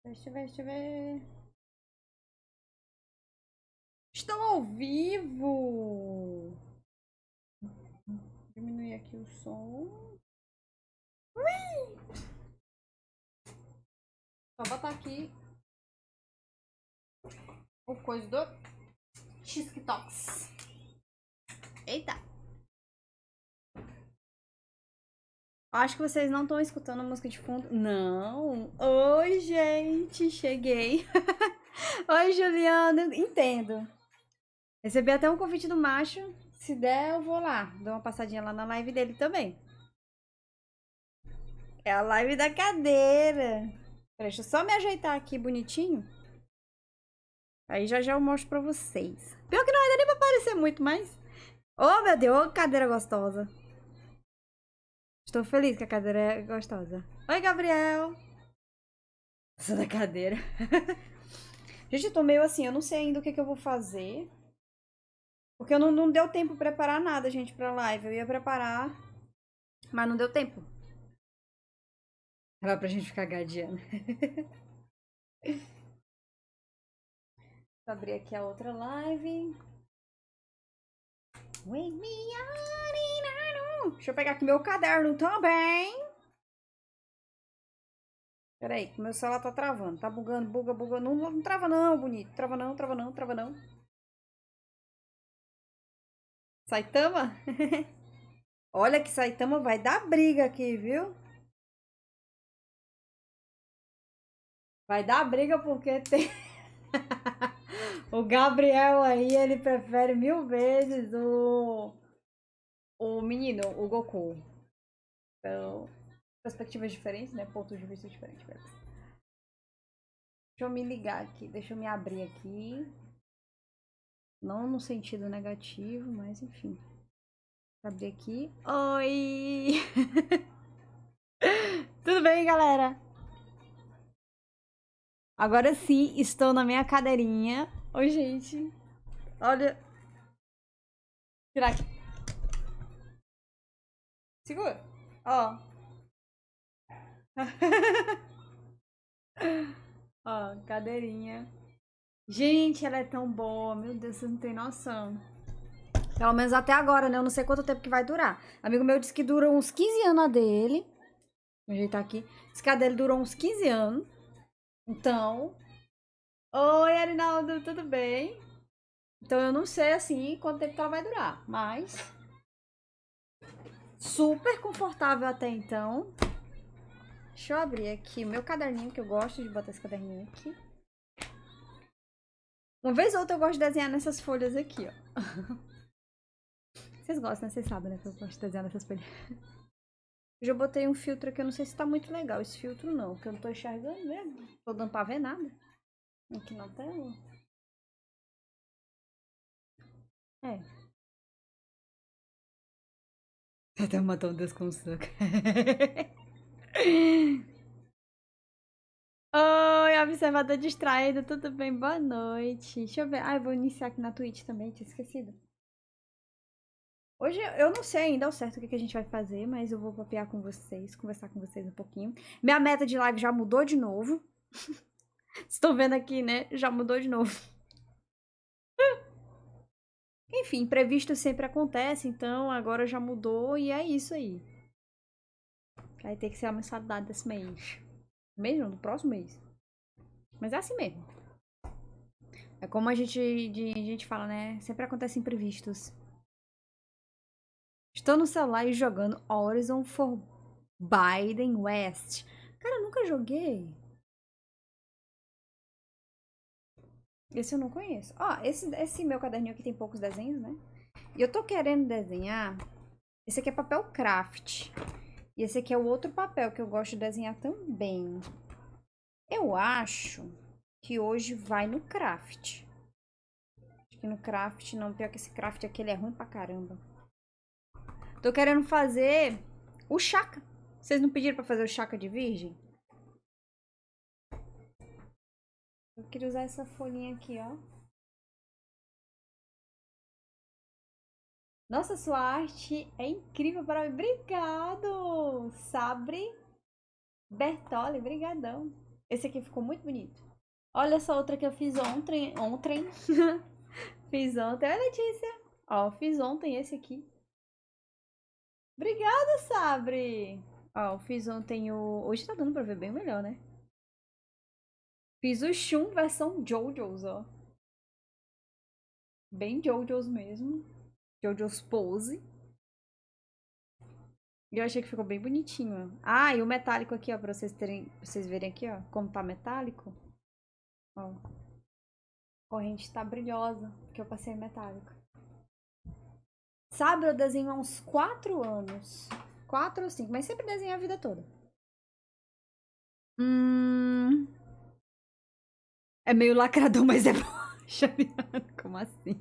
Deixa eu ver, deixa eu ver. Estou ao vivo! Diminuir aqui o som. Só botar aqui o coisa do TikToks. Eita! Acho que vocês não estão escutando a música de fundo. Não! Oi, gente! Cheguei! Oi, Juliana! Entendo. Recebi até um convite do macho. Se der, eu vou lá. Dou uma passadinha lá na live dele também. É a live da cadeira. Deixa eu só me ajeitar aqui bonitinho. Aí já já eu mostro pra vocês. Pior que não vai dar nem pra aparecer muito mais. Oh, meu Deus, oh, cadeira gostosa. Estou feliz que a cadeira é gostosa. Oi, Gabriel. Sou da cadeira. Gente, eu tô meio assim, eu não sei ainda o que eu vou fazer. Porque eu não deu tempo pra preparar nada, gente, pra live. Eu ia preparar, mas não deu tempo. Era pra gente ficar gadiando. Vou abrir aqui a outra live. Wake me up. Deixa eu pegar aqui meu caderno também. Peraí, que meu celular tá travando. Tá bugando, buga, buga. Não, não trava não, bonito. Trava não, trava não, trava não. Saitama? Olha que Saitama vai dar briga aqui, viu? Vai dar briga porque tem... o Gabriel aí, ele prefere mil vezes o menino, o Goku. Então, perspectivas diferentes, né? Pontos de vista diferentes. Deixa eu me ligar aqui, deixa eu me abrir aqui. Não no sentido negativo, mas enfim. Vou abrir aqui. Oi! Tudo bem, galera? Agora sim, estou na minha cadeirinha. Oi, gente. Olha. Tirar aqui. Segura. Ó. Ó, cadeirinha. Gente, ela é tão boa. Meu Deus, você não tem noção. Pelo menos até agora, né? Eu não sei quanto tempo que vai durar. Amigo meu disse que dura uns 15 anos a dele. Vou ajeitar aqui. Esse a dele durou uns 15 anos. Então. Oi, Arinaldo, tudo bem? Então eu não sei assim quanto tempo que ela vai durar. Mas. Super confortável até então. Deixa eu abrir aqui o meu caderninho, que eu gosto de botar esse caderninho aqui. Uma vez ou outra eu gosto de desenhar nessas folhas aqui, ó. Vocês gostam, né? Vocês sabem, né? Que eu gosto de desenhar nessas folhas. Eu já botei um filtro aqui, eu não sei se tá muito legal esse filtro não, porque eu não tô enxergando mesmo. Tô dando pra ver nada. Aqui na tela. É. Até matou um Deus com soco. Oi, observador distraído, tudo bem? Boa noite. Deixa eu ver. Ah, eu vou iniciar aqui na Twitch também, tinha esquecido. Hoje eu não sei ainda ao certo o que a gente vai fazer, mas eu vou papear com vocês, conversar com vocês um pouquinho. Minha meta de live já mudou de novo. Estão vendo aqui, né? Já mudou de novo. Enfim, imprevisto sempre acontece, então agora já mudou e é isso aí. Vai ter que ser a mensalidade desse mês. Mês não, do próximo mês. Mas é assim mesmo. É como a gente fala, né? Sempre acontecem imprevistos. Estou no celular e jogando Horizon Forbidden West. Cara, eu nunca joguei. Esse eu não conheço. Ó, esse meu caderninho aqui tem poucos desenhos, né? E eu tô querendo desenhar. Esse aqui é papel craft. E esse aqui é o outro papel que eu gosto de desenhar também. Eu acho que hoje vai no craft. Acho que no craft não. Pior que esse craft aqui ele é ruim pra caramba. Tô querendo fazer o chaka. Vocês não pediram pra fazer o chaka de virgem? Eu queria usar essa folhinha aqui, ó. Nossa, sua arte é incrível para mim. Obrigado! Sabre Bertoli, brigadão. Esse aqui ficou muito bonito. Olha essa outra que eu fiz ontem. Fiz ontem. Olha, Letícia. Ó, fiz ontem esse aqui. Obrigada, Sabre. Ó, fiz ontem o... Hoje tá dando pra ver bem melhor, né? Fiz o Shun versão JoJo's, ó. Bem JoJo's mesmo. JoJo's pose. E eu achei que ficou bem bonitinho, ó. Ah, e o metálico aqui, ó, pra vocês verem aqui, ó, como tá metálico. Ó. A corrente tá brilhosa, porque eu passei metálico. Sabe, eu desenho há uns 4 anos. 4 ou 5, mas sempre desenho a vida toda. É meio lacrador, mas é bom. Como assim?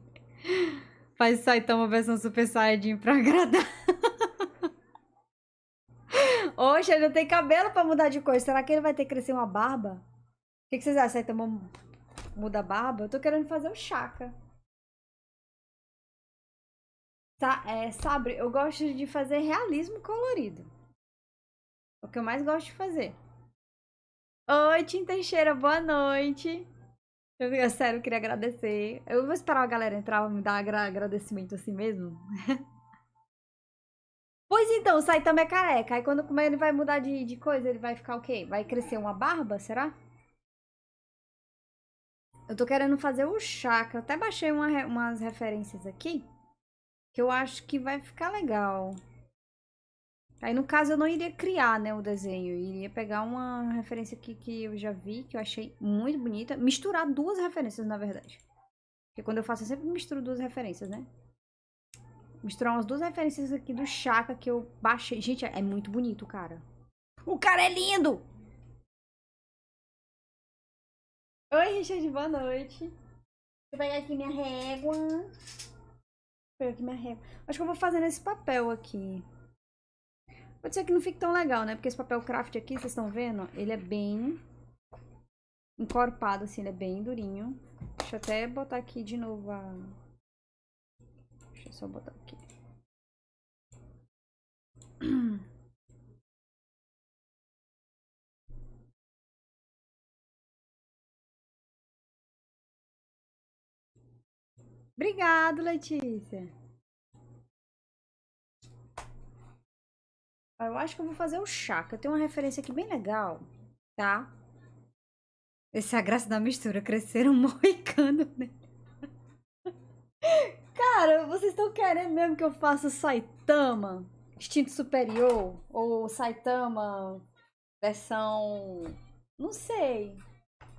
Faz Saitama versão Super Saiyajin pra agradar. Oxe, ele não tem cabelo pra mudar de cor. Será que ele vai ter que crescer uma barba? O que vocês acham? Saitama muda a barba? Eu tô querendo fazer o Shaka. Tá, sabe, eu gosto de fazer realismo colorido. É o que eu mais gosto de fazer. Oi, Tim Teixeira, boa noite. Sério, eu queria agradecer. Eu vou esperar a galera entrar, me dar agradecimento assim mesmo. Pois então, o Saitama é careca. Aí quando como ele vai mudar de coisa, ele vai ficar o quê? Vai crescer uma barba, será? Eu tô querendo fazer o Shaka. Eu até baixei umas referências aqui. Que eu acho que vai ficar legal. Aí no caso eu não iria criar, né, o desenho. Eu iria pegar uma referência aqui que eu já vi, que eu achei muito bonita. Misturar duas referências, na verdade. Porque quando eu faço, eu sempre misturo duas referências, né? Misturar umas duas referências aqui do Shaka que eu baixei. Gente, é muito bonito, cara. O cara é lindo! Oi, Richard, boa noite. Deixa eu pegar aqui minha régua. Vou pegar aqui minha régua. Acho que eu vou fazer nesse papel aqui. Pode ser que não fique tão legal, né? Porque esse papel craft aqui, vocês estão vendo? Ele é bem encorpado, assim. Ele é bem durinho. Deixa eu até botar aqui de novo a... Deixa eu só botar aqui. Obrigado, Letícia. Eu acho que eu vou fazer o Shaka. Tem uma referência aqui bem legal, tá? Essa é a graça da mistura. Cresceram moicano, né? Cara, vocês estão querendo mesmo que eu faça Saitama Instinto Superior? Ou Saitama versão... Não sei.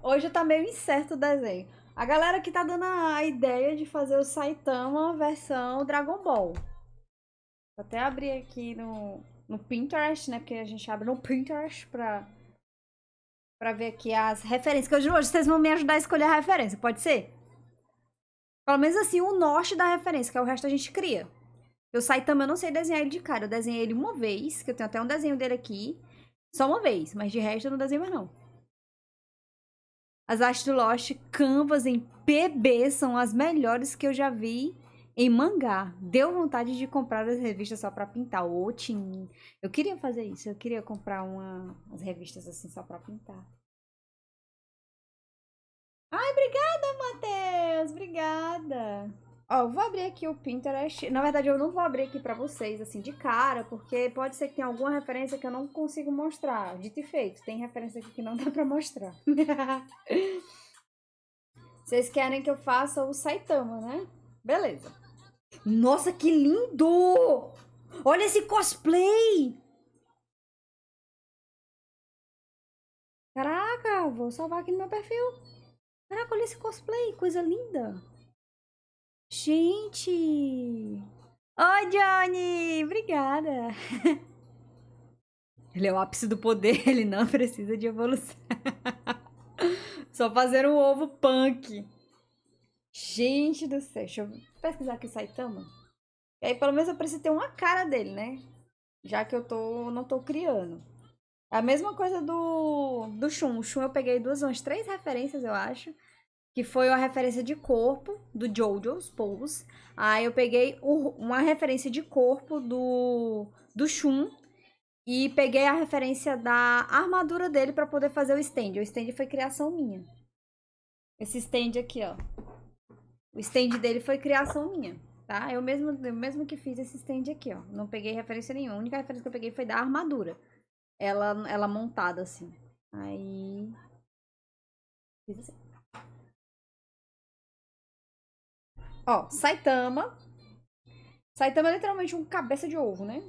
Hoje tá meio incerto o desenho. A galera que tá dando a ideia de fazer o Saitama versão Dragon Ball. Vou até abrir aqui no Pinterest, né? Porque a gente abre no Pinterest pra ver aqui as referências. Que hoje vocês vão me ajudar a escolher a referência, pode ser? Pelo menos assim, o norte da referência, que é o resto a gente cria. O Saitama eu não sei desenhar ele de cara. Eu desenhei ele uma vez, que eu tenho até um desenho dele aqui. Só uma vez, mas de resto eu não desenho mais não. As artes do Lost Canvas em PB são as melhores que eu já vi em mangá. Deu vontade de comprar as revistas só pra pintar. Ô, Tim, eu queria fazer isso. Eu queria comprar umas revistas assim só pra pintar. Ai, obrigada, Matheus. Obrigada. Ó, eu vou abrir aqui o Pinterest. Na verdade, eu não vou abrir aqui pra vocês, assim, de cara, porque pode ser que tenha alguma referência que eu não consigo mostrar. Dito e feito, tem referência aqui que não dá pra mostrar. Vocês querem que eu faça o Saitama, né? Beleza. Nossa, que lindo! Olha esse cosplay! Caraca, vou salvar aqui no meu perfil. Caraca, olha esse cosplay, coisa linda. Gente! Oi, Johnny! Obrigada! Ele é o ápice do poder, ele não precisa de evolução. Só fazer um ovo punk. Gente do céu, deixa eu pesquisar aqui o Saitama. E aí, pelo menos eu preciso ter uma cara dele, né? Já que eu não tô criando. É a mesma coisa do Shun. O Shun eu peguei umas 3 referências, eu acho. Que foi a referência de corpo do JoJo's Pose. Aí eu peguei uma referência de corpo do Shun. E peguei a referência da armadura dele pra poder fazer o stand. O stand foi criação minha. Esse stand aqui, ó. O stand dele foi criação minha, tá? Eu mesmo que fiz esse stand aqui, ó. Não peguei referência nenhuma. A única referência que eu peguei foi da armadura. Ela montada assim. Aí... fiz assim. Ó, Saitama. Saitama é literalmente um cabeça de ovo, né?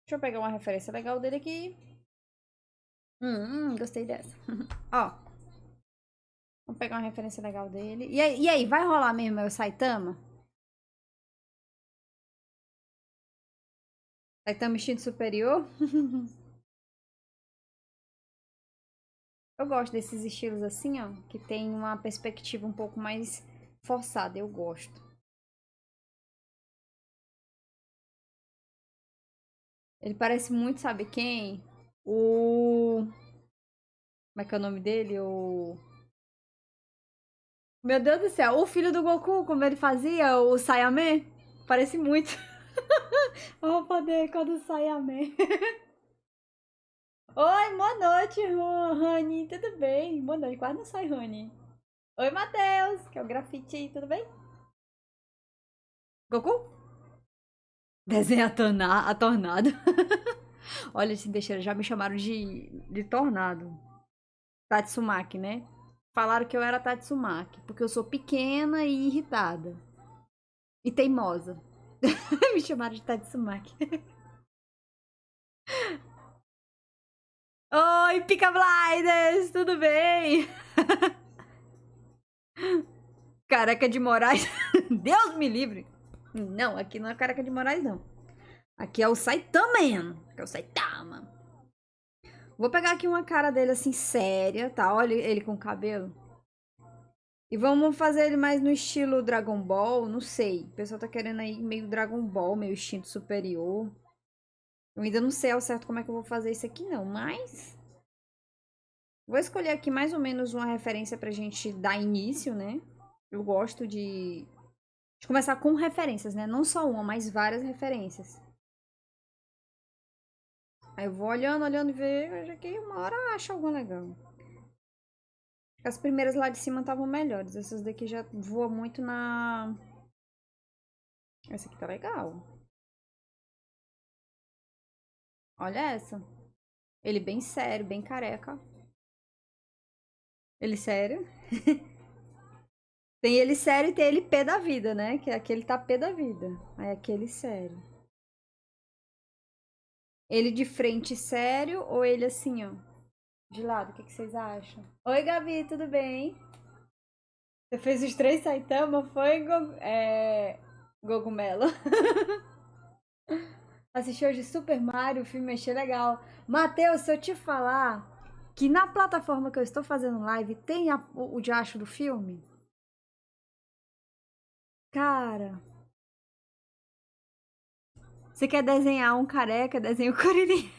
Deixa eu pegar uma referência legal dele aqui. Gostei dessa. Ó. Vamos pegar uma referência legal dele. E aí, vai rolar mesmo o Saitama? Saitama instinto superior? Eu gosto desses estilos assim, ó. Que tem uma perspectiva um pouco mais forçada. Eu gosto. Ele parece muito, sabe quem? O... Como é que é o nome dele? O... Meu Deus do céu, o filho do Goku, como ele fazia, o Saiyaman. Parece muito. A roupa dele quando Saiyaman. Oi, boa noite, Rani. Tudo bem? Boa noite, quase não sai, Rani. Oi, Matheus, que é o grafite aí, tudo bem? Goku? Desenha a Tornado. Olha, esse deixaram, já me chamaram de Tornado. Tatsumaki, né? Falaram que eu era Tatsumaki, porque eu sou pequena e irritada. E teimosa. Me chamaram de Tatsumaki. Oi, Pica Blinders, tudo bem? Careca de Moraes. Deus me livre. Não, aqui não é Careca de Moraes, não. Aqui é o Saitama, que é o Saitama. Vou pegar aqui uma cara dele assim, séria, tá? Olha ele com o cabelo. E vamos fazer ele mais no estilo Dragon Ball, não sei. O pessoal tá querendo aí meio Dragon Ball, meio instinto superior. Eu ainda não sei ao certo como é que eu vou fazer isso aqui, não, mas... Vou escolher aqui mais ou menos uma referência pra gente dar início, né? Eu gosto de começar com referências, né? Não só uma, mas várias referências. Aí eu vou olhando e vejo que uma hora eu acho alguma legal. As primeiras lá de cima estavam melhores. Essas daqui já voam muito na... Essa aqui tá legal. Olha essa. Ele bem sério, bem careca. Ele sério. Tem ele sério e tem ele pé da vida, né? Que aquele tá pé da vida. Aí aquele sério. Ele de frente sério ou ele assim, ó? De lado, o que vocês acham? Oi, Gabi, tudo bem? Você fez os três Saitama? Foi, Gogumelo? Assistiu hoje Super Mario, o filme achei legal. Matheus, se eu te falar que na plataforma que eu estou fazendo live tem o diacho do filme? Cara, você quer desenhar um careca, desenha o Kuririn.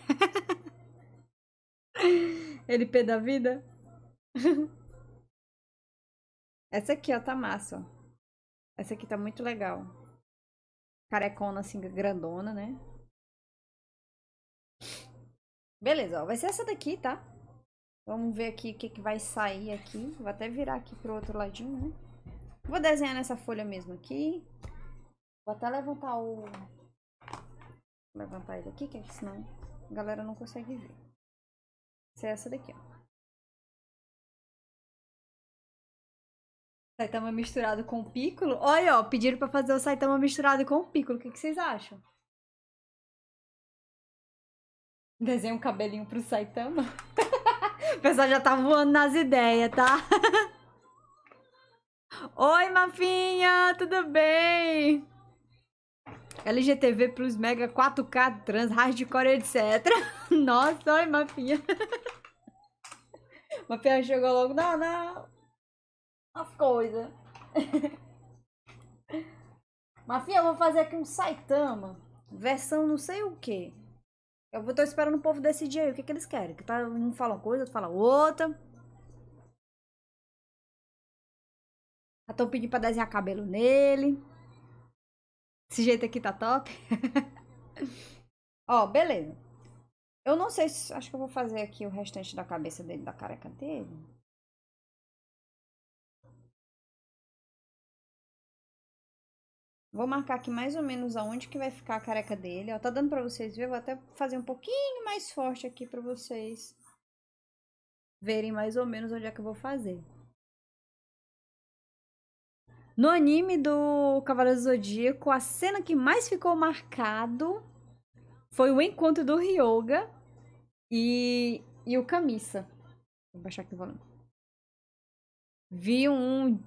Ele pé da vida? Essa aqui, ó, tá massa, ó. Essa aqui tá muito legal. Carecona, assim, grandona, né? Beleza, ó. Vai ser essa daqui, tá? Vamos ver aqui o que vai sair aqui. Vou até virar aqui pro outro ladinho, né? Vou desenhar nessa folha mesmo aqui. Vou até levantar o... Levantar ele aqui, que senão a galera não consegue ver. Vai ser essa daqui, ó. Saitama misturado com o Piccolo. Olha, ó, pediram pra fazer o Saitama misturado com o Piccolo. O que vocês acham? Desenha um cabelinho pro Saitama. O pessoal já tá voando nas ideias, tá? Oi, Mafinha, tudo bem? LGTV Plus Mega 4K Trans, Hardcore, etc. Nossa, oi, Mafinha. Mafinha chegou logo, não. As coisas. Mafinha, eu vou fazer aqui um Saitama. Versão não sei o que. Tô esperando o povo decidir aí o que eles querem. Que tá, um fala uma coisa, outro fala outra. Já estão pedindo pra desenhar cabelo nele. Esse jeito aqui tá top. Ó, beleza. Eu não sei se... Acho que eu vou fazer aqui o restante da cabeça dele, da careca dele. Vou marcar aqui mais ou menos aonde que vai ficar a careca dele. Ó, tá dando pra vocês verem. Eu vou até fazer um pouquinho mais forte aqui pra vocês verem mais ou menos onde é que eu vou fazer. No anime do Cavaleiro do Zodíaco, a cena que mais ficou marcado foi o encontro do Ryoga e o Camisa. Vou baixar aqui o volume. Vi um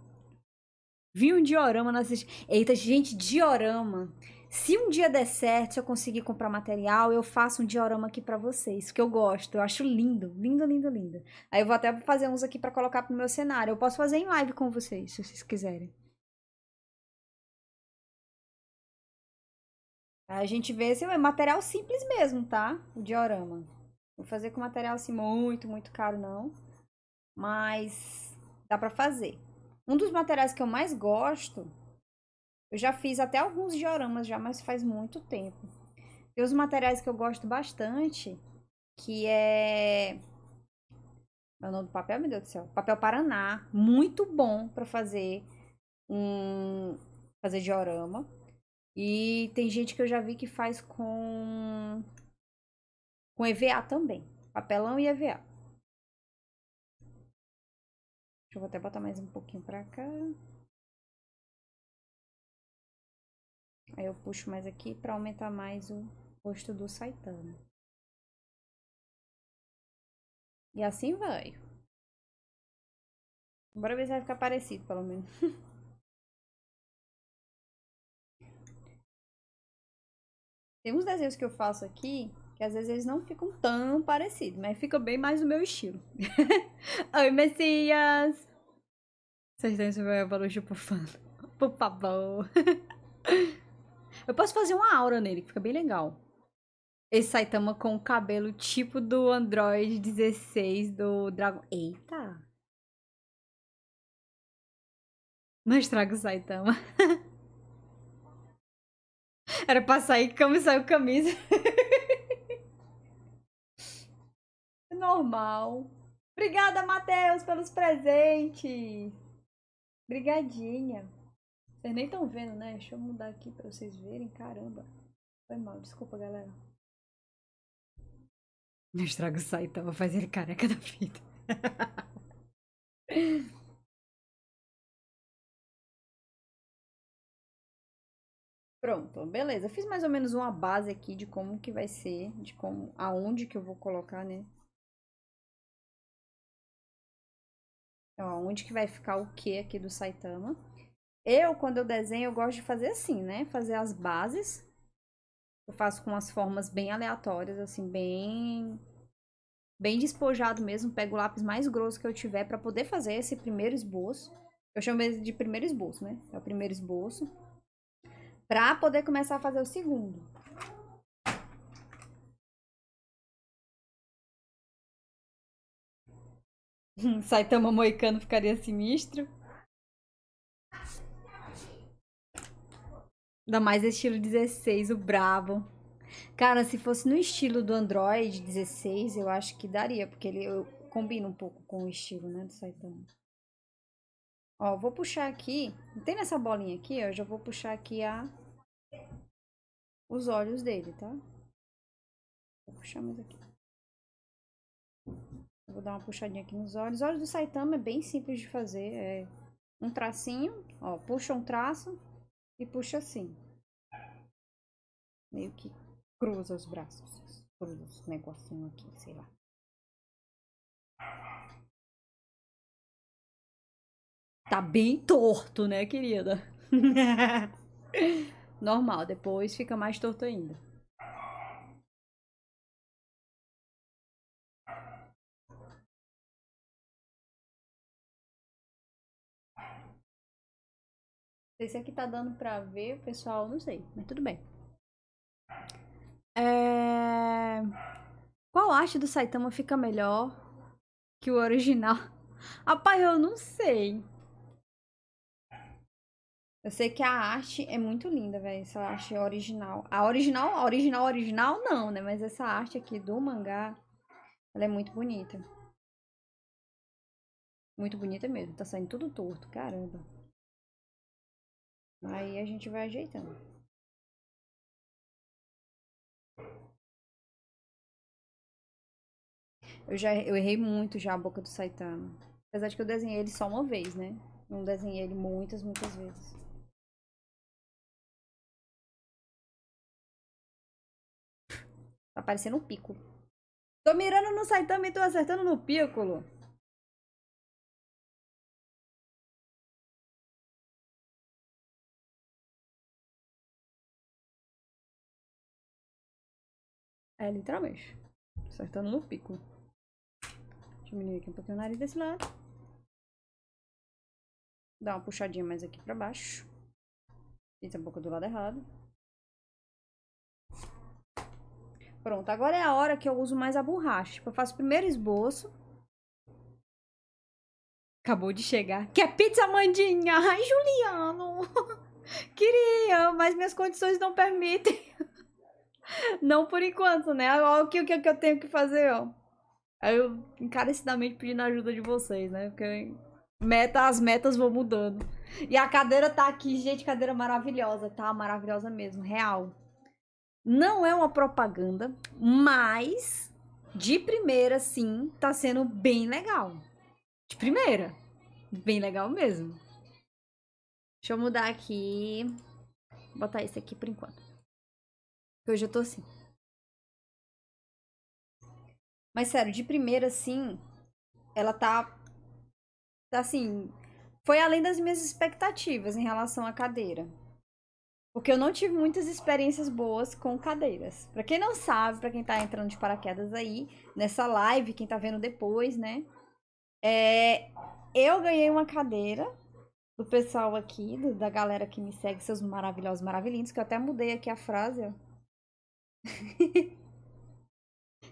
Vi um diorama na assistência. Eita, gente, diorama. Se um dia der certo, se eu conseguir comprar material, eu faço um diorama aqui pra vocês, que eu gosto. Eu acho lindo, lindo, lindo, lindo. Aí eu vou até fazer uns aqui pra colocar pro meu cenário. Eu posso fazer em live com vocês, se vocês quiserem. A gente vê esse é material simples mesmo, tá? O diorama. Vou fazer com material assim muito, muito caro não, mas dá pra fazer. Um dos materiais que eu mais gosto, eu já fiz até alguns dioramas já, mas faz muito tempo. Tem os materiais que eu gosto bastante, que é. É o nome do papel, meu Deus do céu. Papel Paraná. Muito bom pra fazer um. Fazer diorama. E tem gente que eu já vi que faz com EVA também. Papelão e EVA. Deixa eu vou até botar mais um pouquinho pra cá. Aí eu puxo mais aqui pra aumentar mais o rosto do Saitama. E assim vai. Bora ver se vai ficar parecido, pelo menos. Tem uns desenhos que eu faço aqui que às vezes eles não ficam tão parecidos, mas fica bem mais do meu estilo. Oi, Messias! Vocês estão super evolution por fã. Por favor. Eu posso fazer uma aura nele, que fica bem legal. Esse Saitama com o cabelo tipo do Android 16 do Dragon. Eita! Não estraga o Saitama. Era pra sair como saiu camisa. Normal. Obrigada, Matheus, pelos presentes. Brigadinha. Vocês nem estão vendo, né? Deixa eu mudar aqui pra vocês verem. Caramba. Foi mal, desculpa, galera. Não estraga o Saitama, faz ele careca da vida. Pronto, beleza. Fiz mais ou menos uma base aqui de como que vai ser, de como, aonde que eu vou colocar, né? Então, aonde que vai ficar o que aqui do Saitama. Quando eu desenho, eu gosto de fazer assim, né? Fazer as bases. Eu faço com as formas bem aleatórias, assim, bem despojado mesmo. Pego o lápis mais grosso que eu tiver pra poder fazer esse primeiro esboço. Eu chamo ele de primeiro esboço, né? É o primeiro esboço. Pra poder começar a fazer o segundo. Saitama moicano ficaria sinistro. Ainda mais estilo 16, o brabo. Cara, se fosse no estilo do Android 16, eu acho que daria, porque eu combina um pouco com o estilo, né, do Saitama. Ó, vou puxar aqui, tem nessa bolinha aqui, ó, eu já vou puxar aqui os olhos dele, tá? Vou puxar mais aqui. Eu vou dar uma puxadinha aqui nos olhos. Os olhos do Saitama é bem simples de fazer, é um tracinho, ó, puxa um traço e puxa assim. Meio que cruza os braços, cruza os negocinho aqui, sei lá. Tá bem torto, né, querida? Normal, depois fica mais torto ainda. Não sei se aqui tá dando pra ver, pessoal, não sei, mas tudo bem. É... Qual arte do Saitama fica melhor que o original? Rapaz, eu não sei. Eu sei que a arte é muito linda, velho. Essa arte é original. A original não, né? Mas essa arte aqui do mangá, ela é muito bonita. Muito bonita mesmo. Tá saindo tudo torto, caramba. Aí a gente vai ajeitando. Eu errei muito já a boca do Saitama. Apesar de que eu desenhei ele só uma vez, né? Não desenhei ele muitas, muitas vezes. Tá parecendo um Piccolo. Tô mirando no Saitama e tô acertando no Piccolo. É, literalmente. Acertando no Piccolo. Deixa eu diminuir aqui um pouquinho o nariz desse lado. Dá uma puxadinha mais aqui pra baixo. Fiz a boca do lado errado. Pronto, agora é a hora que eu uso mais a borracha. Tipo, eu faço o primeiro esboço. Acabou de chegar. Quer pizza, Mandinha? Ai, Juliano. Queria, mas minhas condições não permitem. Não por enquanto, né? Olha o que eu tenho que fazer, ó. Aí eu encarecidamente pedindo a ajuda de vocês, né? Porque as metas vão mudando. E a cadeira tá aqui, gente, cadeira maravilhosa, tá? Maravilhosa mesmo, real. Não é uma propaganda, mas de primeira, sim, tá sendo bem legal. De primeira. Bem legal mesmo. Deixa eu mudar aqui. Vou botar esse aqui por enquanto. Porque hoje eu tô assim. Mas sério, de primeira, sim, ela tá assim. Foi além das minhas expectativas em relação à cadeira. Porque eu não tive muitas experiências boas com cadeiras. Pra quem não sabe, pra quem tá entrando de paraquedas aí, nessa live, quem tá vendo depois, né? Eu ganhei uma cadeira do pessoal aqui, da galera que me segue, seus maravilhosos maravilhindos, que eu até mudei aqui a frase, ó.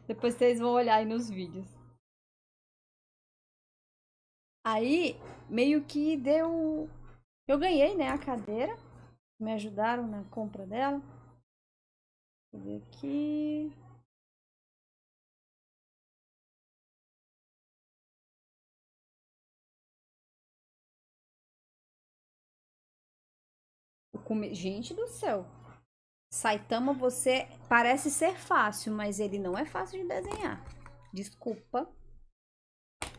Depois vocês vão olhar aí nos vídeos. Aí, meio que deu. Eu ganhei, né, a cadeira. Me ajudaram na compra dela. Deixa eu ver aqui. Gente do céu. Saitama, você parece ser fácil, mas ele não é fácil de desenhar. Desculpa.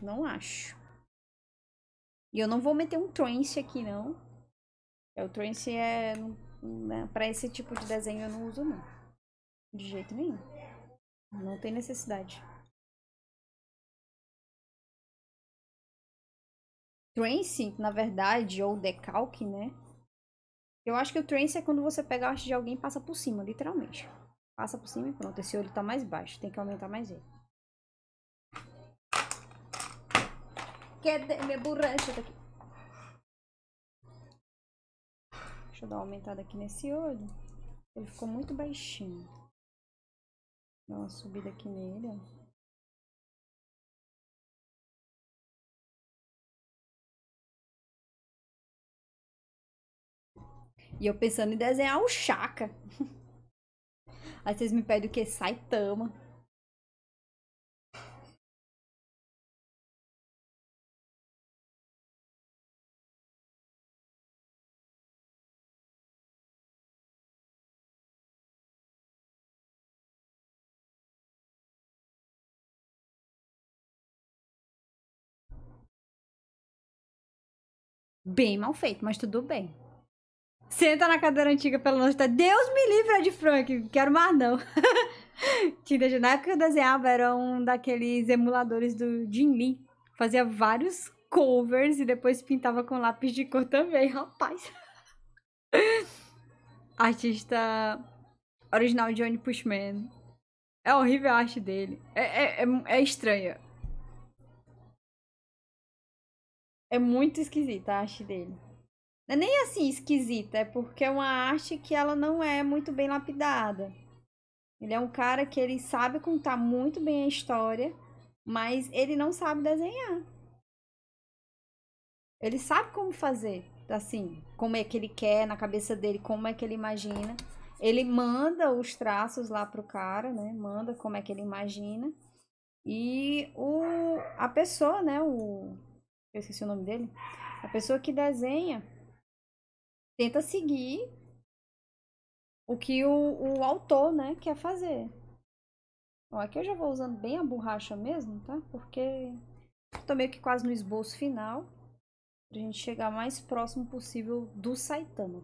Não acho. E eu não vou meter um trance aqui, não. O trance é. Né, pra esse tipo de desenho eu não uso, não. De jeito nenhum. Não tem necessidade. Trance, na verdade, ou decalque, né? Eu acho que o trance é quando você pega a arte de alguém e passa por cima, literalmente. Passa por cima e pronto. Esse olho tá mais baixo. Tem que aumentar mais ele. Cadê minha borracha daqui? Deixa eu dar uma aumentada aqui nesse olho. Ele ficou muito baixinho. Dá uma subida aqui nele, ó. E eu pensando em desenhar o Chaka. Aí vocês me pedem o que? Saitama. Bem mal feito, mas tudo bem. Senta na cadeira antiga pelo menos. Deus me livre, Ed Frank. Quero mais não. Na época que eu desenhava, era um daqueles emuladores do Jin Lee. Fazia vários covers e depois pintava com lápis de cor também, rapaz. Artista original Johnny Pushman. É horrível a arte dele. É estranha. É muito esquisita a arte dele. Não é nem assim esquisita, é porque é uma arte que ela não é muito bem lapidada. Ele é um cara que ele sabe contar muito bem a história, mas ele não sabe desenhar. Ele sabe como fazer. assim, como é que ele quer na cabeça dele, como é que ele imagina. Ele manda os traços lá pro cara, né? Manda como é que ele imagina. E a pessoa, né? Eu esqueci o nome dele. A pessoa que desenha tenta seguir o que o autor, né, quer fazer. Ó, aqui eu já vou usando bem a borracha mesmo, tá? Porque tô meio que quase no esboço final. Pra gente chegar mais próximo possível do Saitama.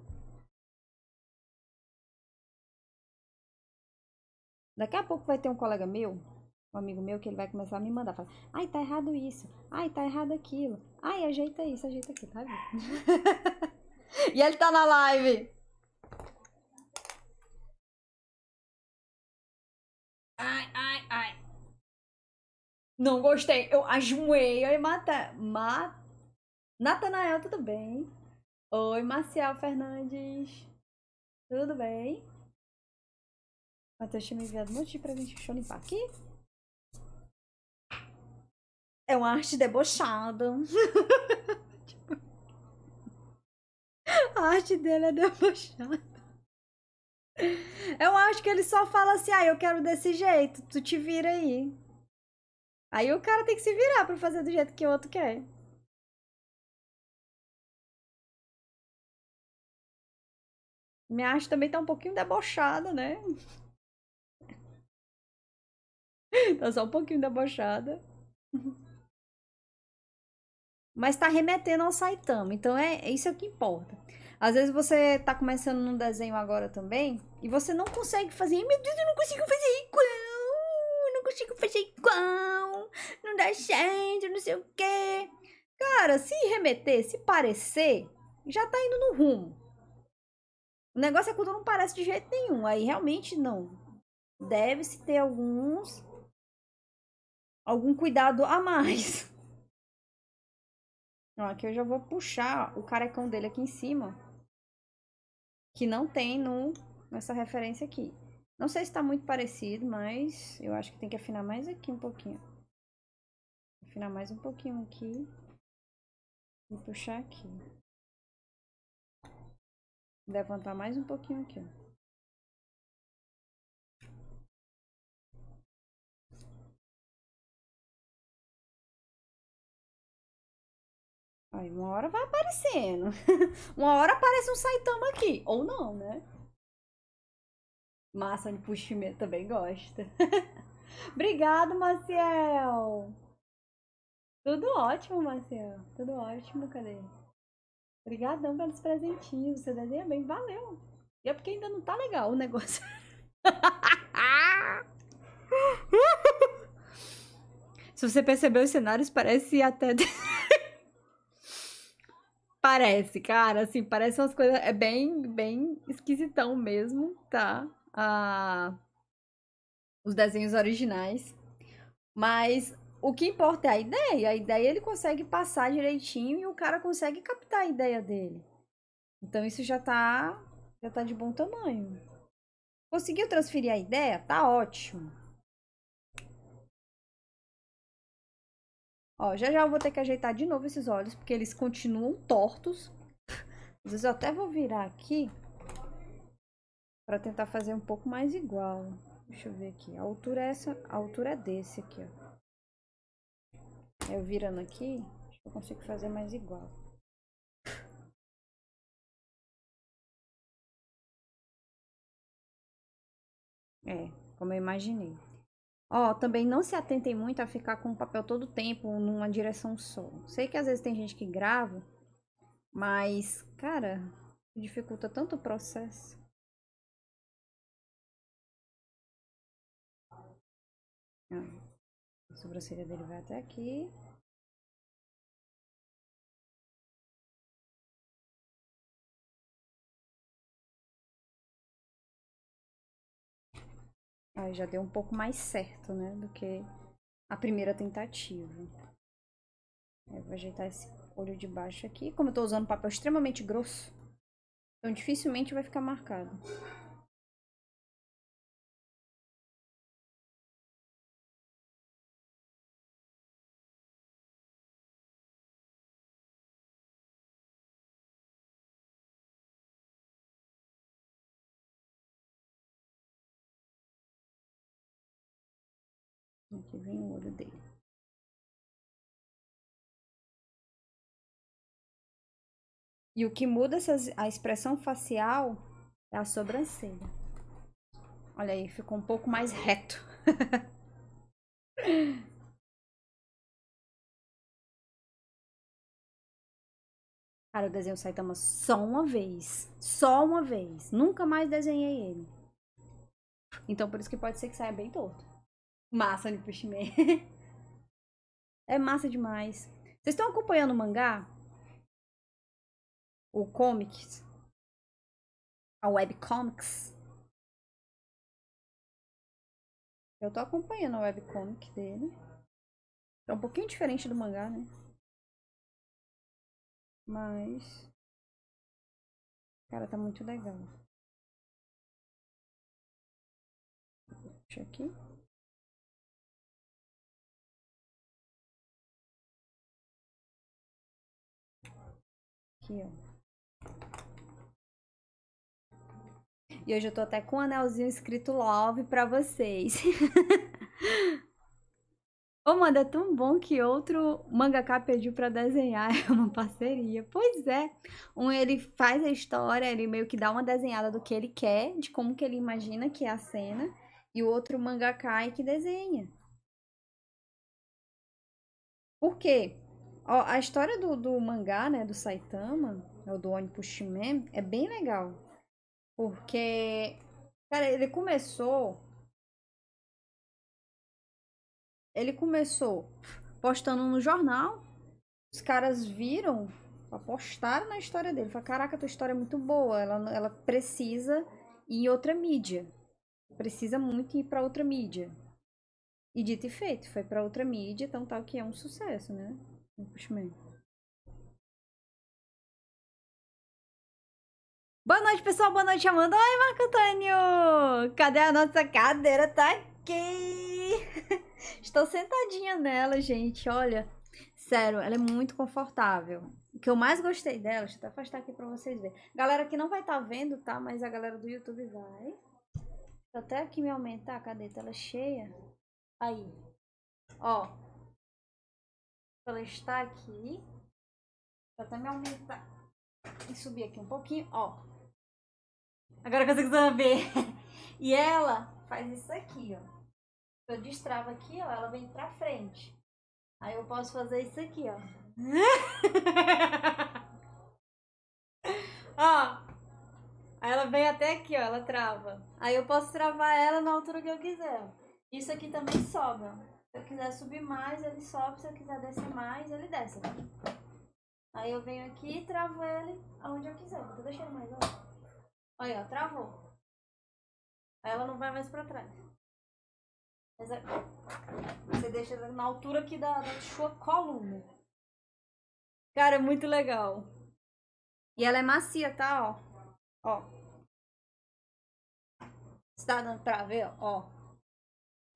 Daqui a pouco vai ter um colega meu, um amigo meu, que ele vai começar a me mandar. Falar, ai, tá errado isso. Ai, tá errado aquilo. Ai, ajeita isso, ajeita aquilo, tá vendo? E ele tá na live. Ai, ai, ai. Não gostei. Eu ajoelhei. Oi, Natanael, tudo bem? Oi, Marcial Fernandes. Tudo bem? Matheus tinha me enviado um monte de presente. Deixa eu limpar aqui. É uma arte debochada. A arte dele é debochada. Eu acho que ele só fala assim, ah, eu quero desse jeito, tu te vira aí. Aí o cara tem que se virar pra fazer do jeito que o outro quer. Minha arte também tá um pouquinho debochada, né? Tá só um pouquinho debochada. Mas tá remetendo ao Saitama, então é isso é o que importa. Às vezes você tá começando num desenho agora também e você não consegue fazer. Ai, meu Deus, eu não consigo fazer igual. Eu não consigo fazer igual. Não dá certo, não sei o quê. Cara, se remeter, se parecer, já tá indo no rumo. O negócio é quando não parece de jeito nenhum. Aí realmente não. Deve-se ter algum cuidado a mais. Ó, aqui eu já vou puxar o carecão dele aqui em cima, que não tem nessa referência aqui. Não sei se tá muito parecido, mas eu acho que tem que afinar mais aqui um pouquinho. Afinar mais um pouquinho aqui e puxar aqui. Levantar mais um pouquinho aqui, ó. Aí uma hora vai aparecendo. Uma hora aparece um Saitama aqui. Ou não, né? Massa de puximento também gosta. Obrigado, Maciel. Tudo ótimo, Maciel. Tudo ótimo, cadê? Obrigadão pelos presentinhos. Você desenha bem, valeu. E é porque ainda não tá legal o negócio. Se você perceber os cenários, parece até. Parece, cara, assim, parece umas coisas. É bem esquisitão mesmo, tá? Os desenhos originais. Mas o que importa é a ideia. A ideia ele consegue passar direitinho e o cara consegue captar a ideia dele. Então isso já tá de bom tamanho. Conseguiu transferir a ideia? Tá ótimo. Ó, já já eu vou ter que ajeitar de novo esses olhos, porque eles continuam tortos. Às vezes eu até vou virar aqui para tentar fazer um pouco mais igual. Deixa eu ver aqui. A altura é essa, a altura é desse aqui, ó. Eu virando aqui, acho que eu consigo fazer mais igual. É, como eu imaginei. Ó, também não se atentem muito a ficar com o papel todo o tempo numa direção só. Sei que às vezes tem gente que grava, mas, cara, dificulta tanto o processo. Ah, a sobrancelha dele vai até aqui. Aí já deu um pouco mais certo, né, do que a primeira tentativa. Eu vou ajeitar esse olho de baixo aqui. Como eu tô usando papel extremamente grosso, então dificilmente vai ficar marcado. Aqui vem o olho dele. E o que muda a expressão facial é a sobrancelha. Olha aí, ficou um pouco mais reto. Cara, eu desenho o Saitama só uma vez. Só uma vez. Nunca mais desenhei ele. Então por isso que pode ser que saia bem torto. Massa, One Punch Man. É massa demais. Vocês estão acompanhando o mangá? O comics? A webcomics? Eu tô acompanhando a webcomic dele. É um pouquinho diferente do mangá, né? Mas... cara, tá muito legal. Deixa aqui. Aqui, ó. E hoje eu tô até com um anelzinho escrito Love pra vocês. Ô, mano, é tão bom que outro mangaka pediu pra desenhar. É uma parceria. Pois é. Um, ele faz a história, ele meio que dá uma desenhada do que ele quer, de como que ele imagina que é a cena. E o outro mangaka é que desenha. Por quê? Ó, a história do mangá, né, do Saitama, ou do One Punch Man, é bem legal. Porque, cara, ele começou postando no jornal, os caras viram, apostaram na história dele. Falaram, caraca, tua história é muito boa, ela precisa ir em outra mídia. Precisa muito ir pra outra mídia. E dito e feito, foi pra outra mídia, então tal que é um sucesso, né? Puxa, boa noite, pessoal. Boa noite, Amanda. Oi, Marco Antônio. Cadê a nossa cadeira? Tá aqui. Estou sentadinha nela, gente. Olha, sério, ela é muito confortável. O que eu mais gostei dela, deixa eu até afastar aqui pra vocês verem. Galera que não vai estar vendo, tá? Mas a galera do YouTube vai. Deixa eu até aqui me aumentar. Cadê? Tela cheia. Aí. Ó. Ela está aqui. Vou até me aumentar. E subir aqui um pouquinho. Ó. Agora que vocês vão ver. E ela faz isso aqui, ó. Eu destravo aqui, ó. Ela vem pra frente. Aí eu posso fazer isso aqui, ó. Ó. Aí ela vem até aqui, ó. Ela trava. Aí eu posso travar ela na altura que eu quiser. Isso aqui também sobe, ó. Se eu quiser subir mais, ele sobe. Se eu quiser descer mais, ele desce. Aí eu venho aqui e travo ele aonde eu quiser. Vou deixar ele mais, ó. Aí, ó. Travou. Aí ela não vai mais pra trás. Você deixa ela na altura aqui da sua coluna. Cara, é muito legal. E ela é macia, tá? Ó. Ó. Você tá dando pra ver? Ó.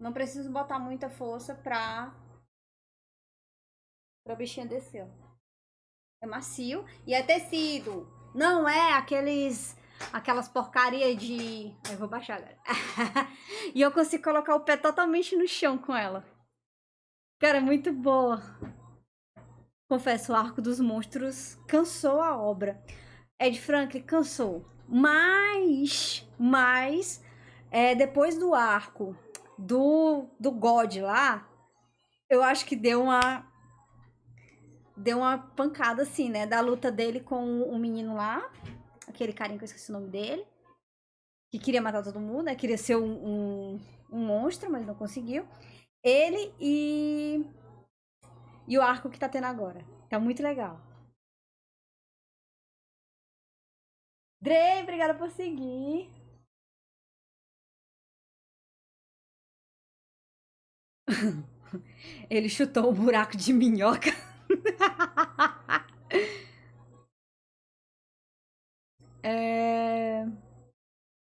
Não preciso botar muita força pra bichinha descer, ó. É macio e é tecido. Não é aquelas porcaria de... eu vou baixar agora. E eu consigo colocar o pé totalmente no chão com ela. Cara, é muito boa. Confesso, o Arco dos Monstros cansou a obra. Ed Franklin cansou. Mas depois do arco do God lá, eu acho que deu uma pancada assim, né? Da luta dele com o menino lá, aquele carinha que eu esqueci o nome dele, que queria matar todo mundo, né? Queria ser um monstro, mas não conseguiu. Ele e o arco que tá tendo agora. Tá muito legal. Drey, obrigada por seguir. Ele chutou o buraco de minhoca.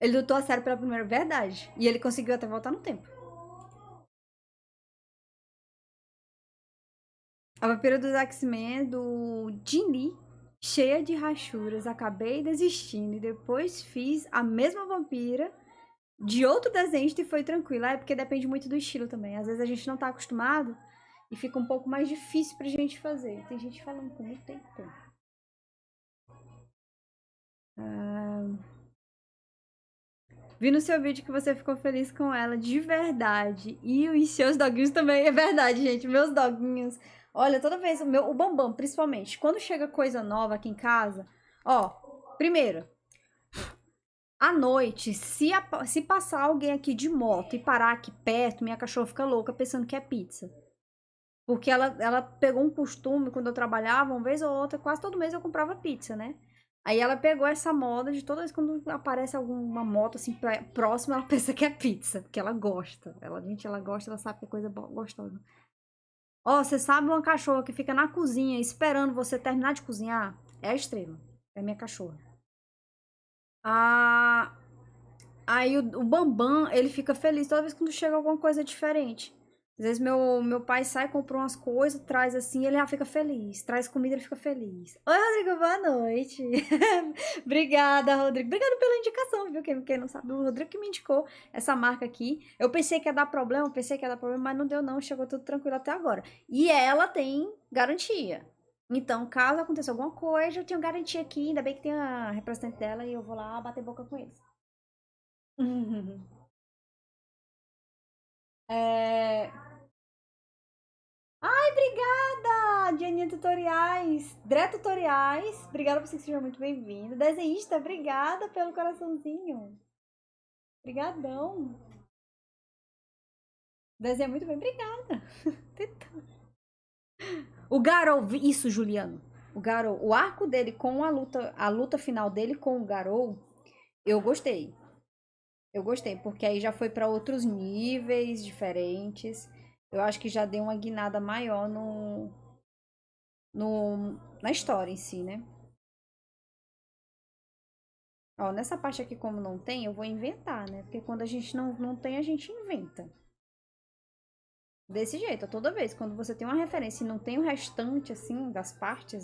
Ele lutou a sério pela primeira verdade. E ele conseguiu até voltar no tempo. A vampira dos X-Men do Jin Lee, cheia de rachuras. Acabei desistindo e depois fiz a mesma vampira de outro desenhista e foi tranquilo. É porque depende muito do estilo também. Às vezes a gente não tá acostumado e fica um pouco mais difícil pra gente fazer. Tem gente falando comigo, tem tempo. Vi no seu vídeo que você ficou feliz com ela, de verdade. E os seus doguinhos também, é verdade, gente. Meus doguinhos. Olha, toda vez, o Bambam, principalmente, quando chega coisa nova aqui em casa, ó, primeiro, à noite, se passar alguém aqui de moto e parar aqui perto, minha cachorra fica louca pensando que é pizza. Porque ela pegou um costume, quando eu trabalhava, uma vez ou outra, quase todo mês eu comprava pizza, né? Aí ela pegou essa moda de toda vez quando aparece alguma moto assim próxima, ela pensa que é pizza, porque ela gosta. Ela gosta, ela sabe que é coisa gostosa. Ó, você sabe uma cachorra que fica na cozinha esperando você terminar de cozinhar? É a Estrela. É minha cachorra. Ah, aí o Bambam, ele fica feliz toda vez quando chega alguma coisa diferente. Às vezes meu pai sai, compra umas coisas, traz assim, ele já fica feliz. Traz comida, ele fica feliz. Oi, Rodrigo, boa noite. Obrigada, Rodrigo. Obrigada pela indicação, viu? Quem não sabe, o Rodrigo que me indicou essa marca aqui. Eu pensei que ia dar problema, mas não deu não, chegou tudo tranquilo até agora. E ela tem garantia. Então, caso aconteça alguma coisa, eu tenho garantia aqui, ainda bem que tem a representante dela e eu vou lá bater boca com eles. É... Ai, obrigada! Dianinha Tutoriais. Dré Tutoriais. Obrigada por você que seja muito bem-vindo. Desenhista, obrigada pelo coraçãozinho. Obrigadão. Desenha muito bem, obrigada. O Garou, isso, Juliano. O Garou, o arco dele com a luta final dele com o Garou, eu gostei. Eu gostei, porque aí já foi para outros níveis diferentes. Eu acho que já deu uma guinada maior na história em si, né? Ó, nessa parte aqui, como não tem, eu vou inventar, né? Porque quando a gente não tem, a gente inventa. Desse jeito, toda vez. Quando você tem uma referência e não tem o restante, assim, das partes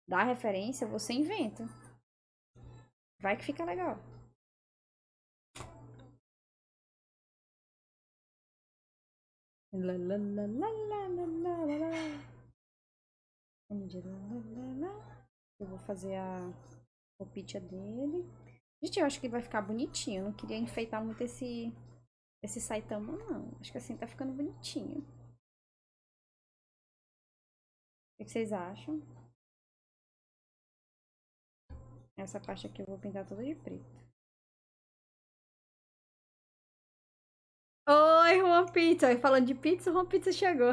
da referência, você inventa. Vai que fica legal. Eu vou fazer a roupinha dele. Gente, eu acho que vai ficar bonitinho. Eu não queria enfeitar muito esse Saitama, não. Acho que assim tá ficando bonitinho. O que vocês acham? Essa parte aqui eu vou pintar toda de preto. Oi, Juan Pizza. Falando de pizza, o Juan Pizza chegou.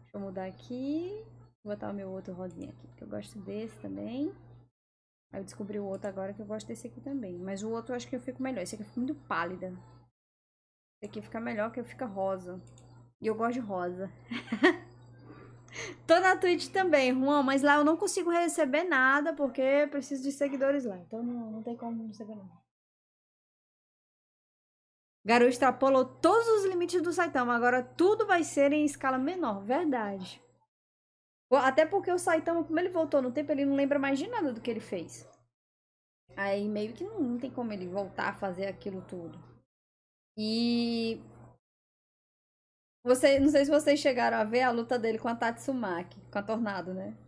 Deixa eu mudar aqui. Vou botar o meu outro rosinha aqui, que eu gosto desse também. Aí eu descobri o outro agora que eu gosto desse aqui também. Mas o outro eu acho que eu fico melhor. Esse aqui fica muito pálida. Esse aqui fica melhor que eu fica rosa. E eu gosto de rosa. Tô na Twitch também, Juan, mas lá eu não consigo receber nada porque eu preciso de seguidores lá. Então não tem como receber nada. Garou extrapolou todos os limites do Saitama. Agora tudo vai ser em escala menor. Verdade. Até porque o Saitama, como ele voltou no tempo, ele não lembra mais de nada do que ele fez. Aí meio que não tem como ele voltar a fazer aquilo tudo. E não sei se vocês chegaram a ver a luta dele com a Tatsumaki, com a Tornado, né?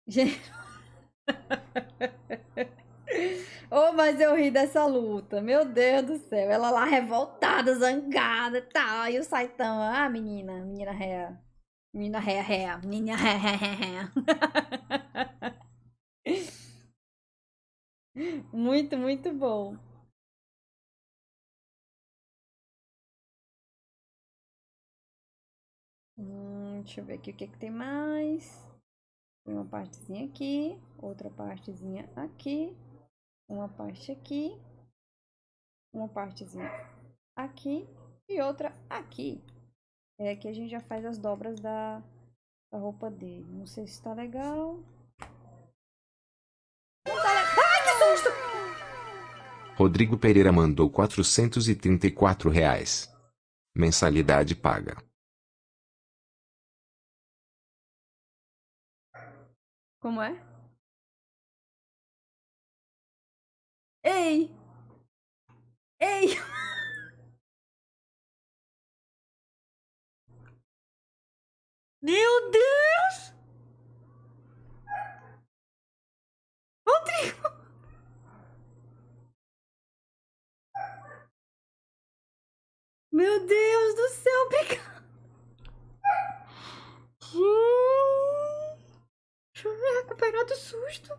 Gente, oh, mas eu ri dessa luta. Meu Deus do céu. Ela lá revoltada, zangada e tal. E o Saitama, ah, menina réa. Menina réa, réa. Menina réa, réa, réa, réa. Muito, muito bom. Deixa eu ver aqui o que, que tem mais. Tem uma partezinha aqui, outra partezinha aqui, uma parte aqui, uma partezinha aqui e outra aqui. É que a gente já faz as dobras da roupa dele. Não sei se tá legal. Ai, que susto! Rodrigo Pereira mandou R$ 434. Mensalidade paga. Como é? Ei! Ei! Meu Deus! Rodrigo! Meu Deus do céu, obrigada! Deixa eu me recuperar do susto.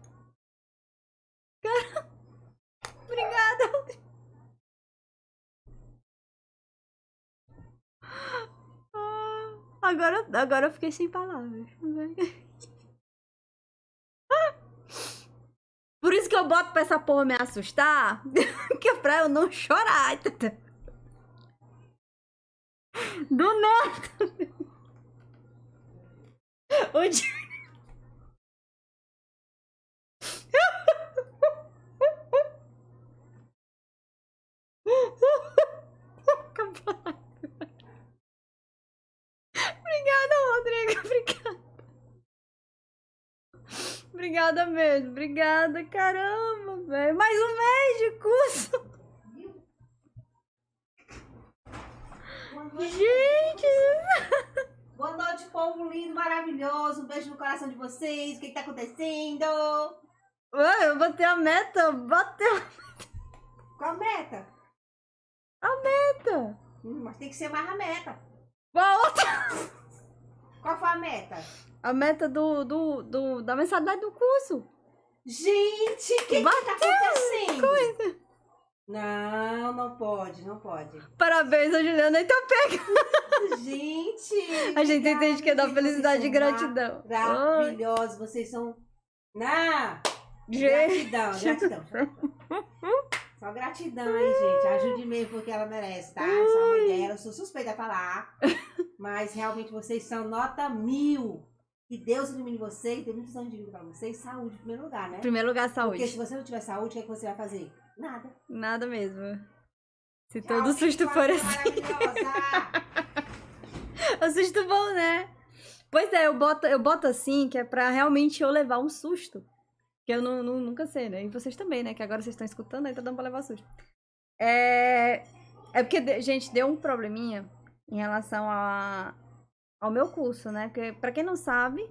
Cara, obrigada, Rodrigo. Agora eu fiquei sem palavras. Por isso que eu boto pra essa porra me assustar, que é pra eu não chorar. Do nada. O dia... Obrigada, Rodrigo. Obrigada. Obrigada mesmo. Obrigada, caramba, velho. Mais um mês de curso. Gente. Boa noite, povo lindo, maravilhoso. Um beijo no coração de vocês. O que tá acontecendo? Ué, eu botei a meta. Bateu Qual a meta? a meta. Mas tem que ser mais a meta. Qual outra? Qual foi a meta? A meta da mensalidade do curso. Gente, o que tá acontecendo? Coisa. Não, não pode, não pode. Parabéns, a Juliana Itapega. Gente, A gente obrigada, entende que é da gente, felicidade e vocês são gratidão. maravilhosos, vocês são... Não! Gente. Gratidão. Só gratidão aí, gente. Ajude mesmo porque ela merece, tá? Sou a mãe dela, eu sou suspeita a falar. Mas realmente vocês são nota 1000. Que Deus ilumine vocês, tem muitos anos de vida pra vocês. Saúde em primeiro lugar, né? Em primeiro lugar, saúde. Porque se você não tiver saúde, o que é que você vai fazer? Nada. Nada mesmo. Se Tchau, todo susto gente, for assim. maravilhosa. O susto bom, né? Pois é, eu boto assim, que é pra realmente eu levar um susto. Que eu nunca sei, né? E vocês também, né? Que agora vocês estão escutando, aí tá dando pra levar susto. É porque, gente, deu um probleminha em relação ao meu curso, né? Porque, pra quem não sabe,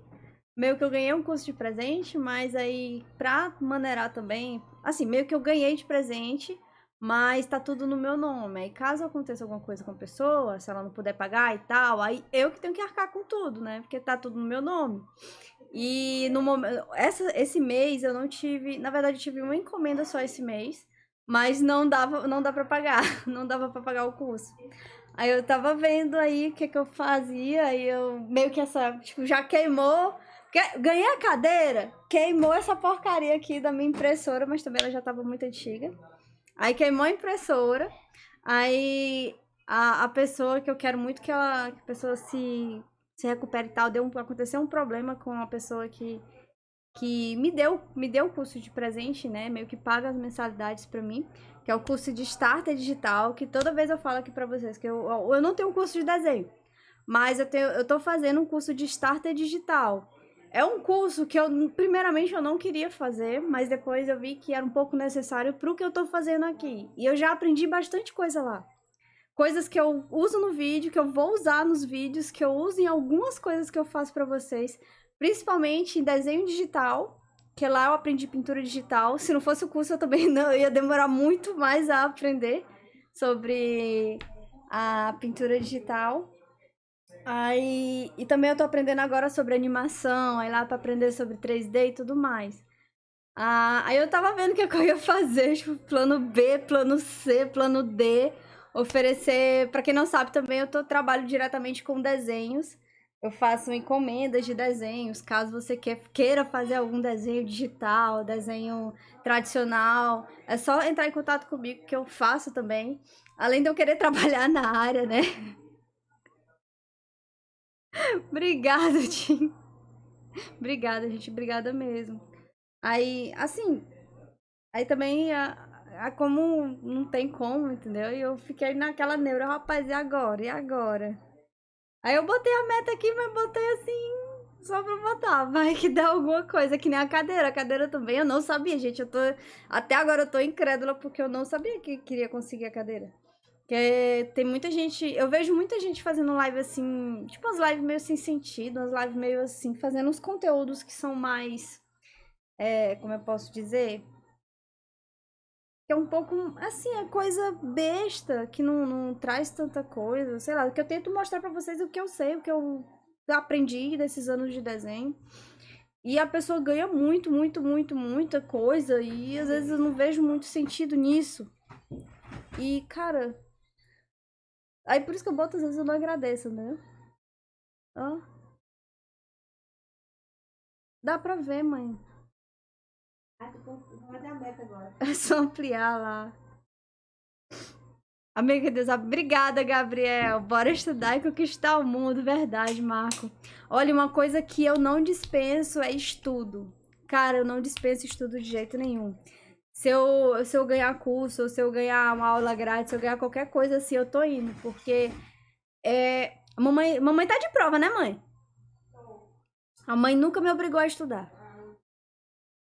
meio que eu ganhei um curso de presente, mas aí, pra maneirar também, assim, meio que eu ganhei de presente, mas tá tudo no meu nome. Aí, caso aconteça alguma coisa com a pessoa, se ela não puder pagar e tal, aí eu que tenho que arcar com tudo, né? Porque tá tudo no meu nome. E no momento, esse mês eu não tive, na verdade eu tive uma encomenda só esse mês, mas não dá para pagar, não dava para pagar o curso. Aí eu tava vendo aí o que eu fazia, aí eu meio que tipo, já queimou, ganhei a cadeira, queimou essa porcaria aqui da minha impressora, mas também ela já tava muito antiga. Aí queimou a impressora, aí a pessoa que eu quero muito que a pessoa se recupere e tal, aconteceu um problema com a pessoa que me deu o curso de presente, né? Meio que paga as mensalidades pra mim, que é o curso de Starter Digital, que toda vez eu falo aqui pra vocês que eu não tenho um curso de desenho, mas eu tô fazendo um curso de Starter Digital. É um curso que primeiramente eu não queria fazer, mas depois eu vi que era um pouco necessário pro que eu tô fazendo aqui. E eu já aprendi bastante coisa lá. Coisas que eu uso no vídeo, que eu vou usar nos vídeos, que eu uso em algumas coisas que eu faço pra vocês, principalmente em desenho digital, que lá eu aprendi pintura digital. Se não fosse o curso, eu também não ia demorar muito mais a aprender sobre a pintura digital. Aí, e também eu tô aprendendo agora sobre animação, aí lá pra aprender sobre 3D e tudo mais. Aí eu tava vendo o que eu ia fazer, tipo, plano B, plano C, plano D, oferecer, pra quem não sabe também, eu trabalho diretamente com desenhos, eu faço encomendas de desenhos, caso você queira fazer algum desenho digital, desenho tradicional, é só entrar em contato comigo que eu faço também, além de eu querer trabalhar na área, né? Obrigada, Tim. Obrigada, gente. Obrigada mesmo. Aí, assim, aí também, como não tem como, entendeu? E eu fiquei naquela neura, rapaz, e agora? E agora? Aí eu botei a meta aqui, mas botei assim, Só pra botar, vai que dá alguma coisa, que nem a cadeira. A cadeira também eu não sabia, gente. Até agora eu tô incrédula porque eu não sabia que queria conseguir a cadeira. Porque tem muita gente, eu vejo muita gente fazendo live assim, tipo umas lives meio sem sentido, umas lives meio assim, fazendo uns conteúdos que são mais, como eu posso dizer? Que é um pouco, assim, é coisa besta, que não traz tanta coisa, sei lá, que eu tento mostrar pra vocês o que eu sei, o que eu aprendi desses anos de desenho. E a pessoa ganha muita coisa, e às vezes eu não vejo muito sentido nisso. E, cara, aí por isso que eu boto, às vezes eu não agradeço, né? Ó, dá pra ver, mãe. Ah, vou fazer a meta agora. É só ampliar lá. Amiga Deus, obrigada, Gabriel. Bora estudar e conquistar o mundo. Verdade, Marco. Olha, uma coisa que eu não dispenso é estudo. Cara, eu não dispenso estudo de jeito nenhum. Se eu ganhar curso, ou se eu ganhar uma aula grátis, se eu ganhar qualquer coisa assim, eu tô indo. Porque mamãe tá de prova, né, mãe? A mãe nunca me obrigou a estudar.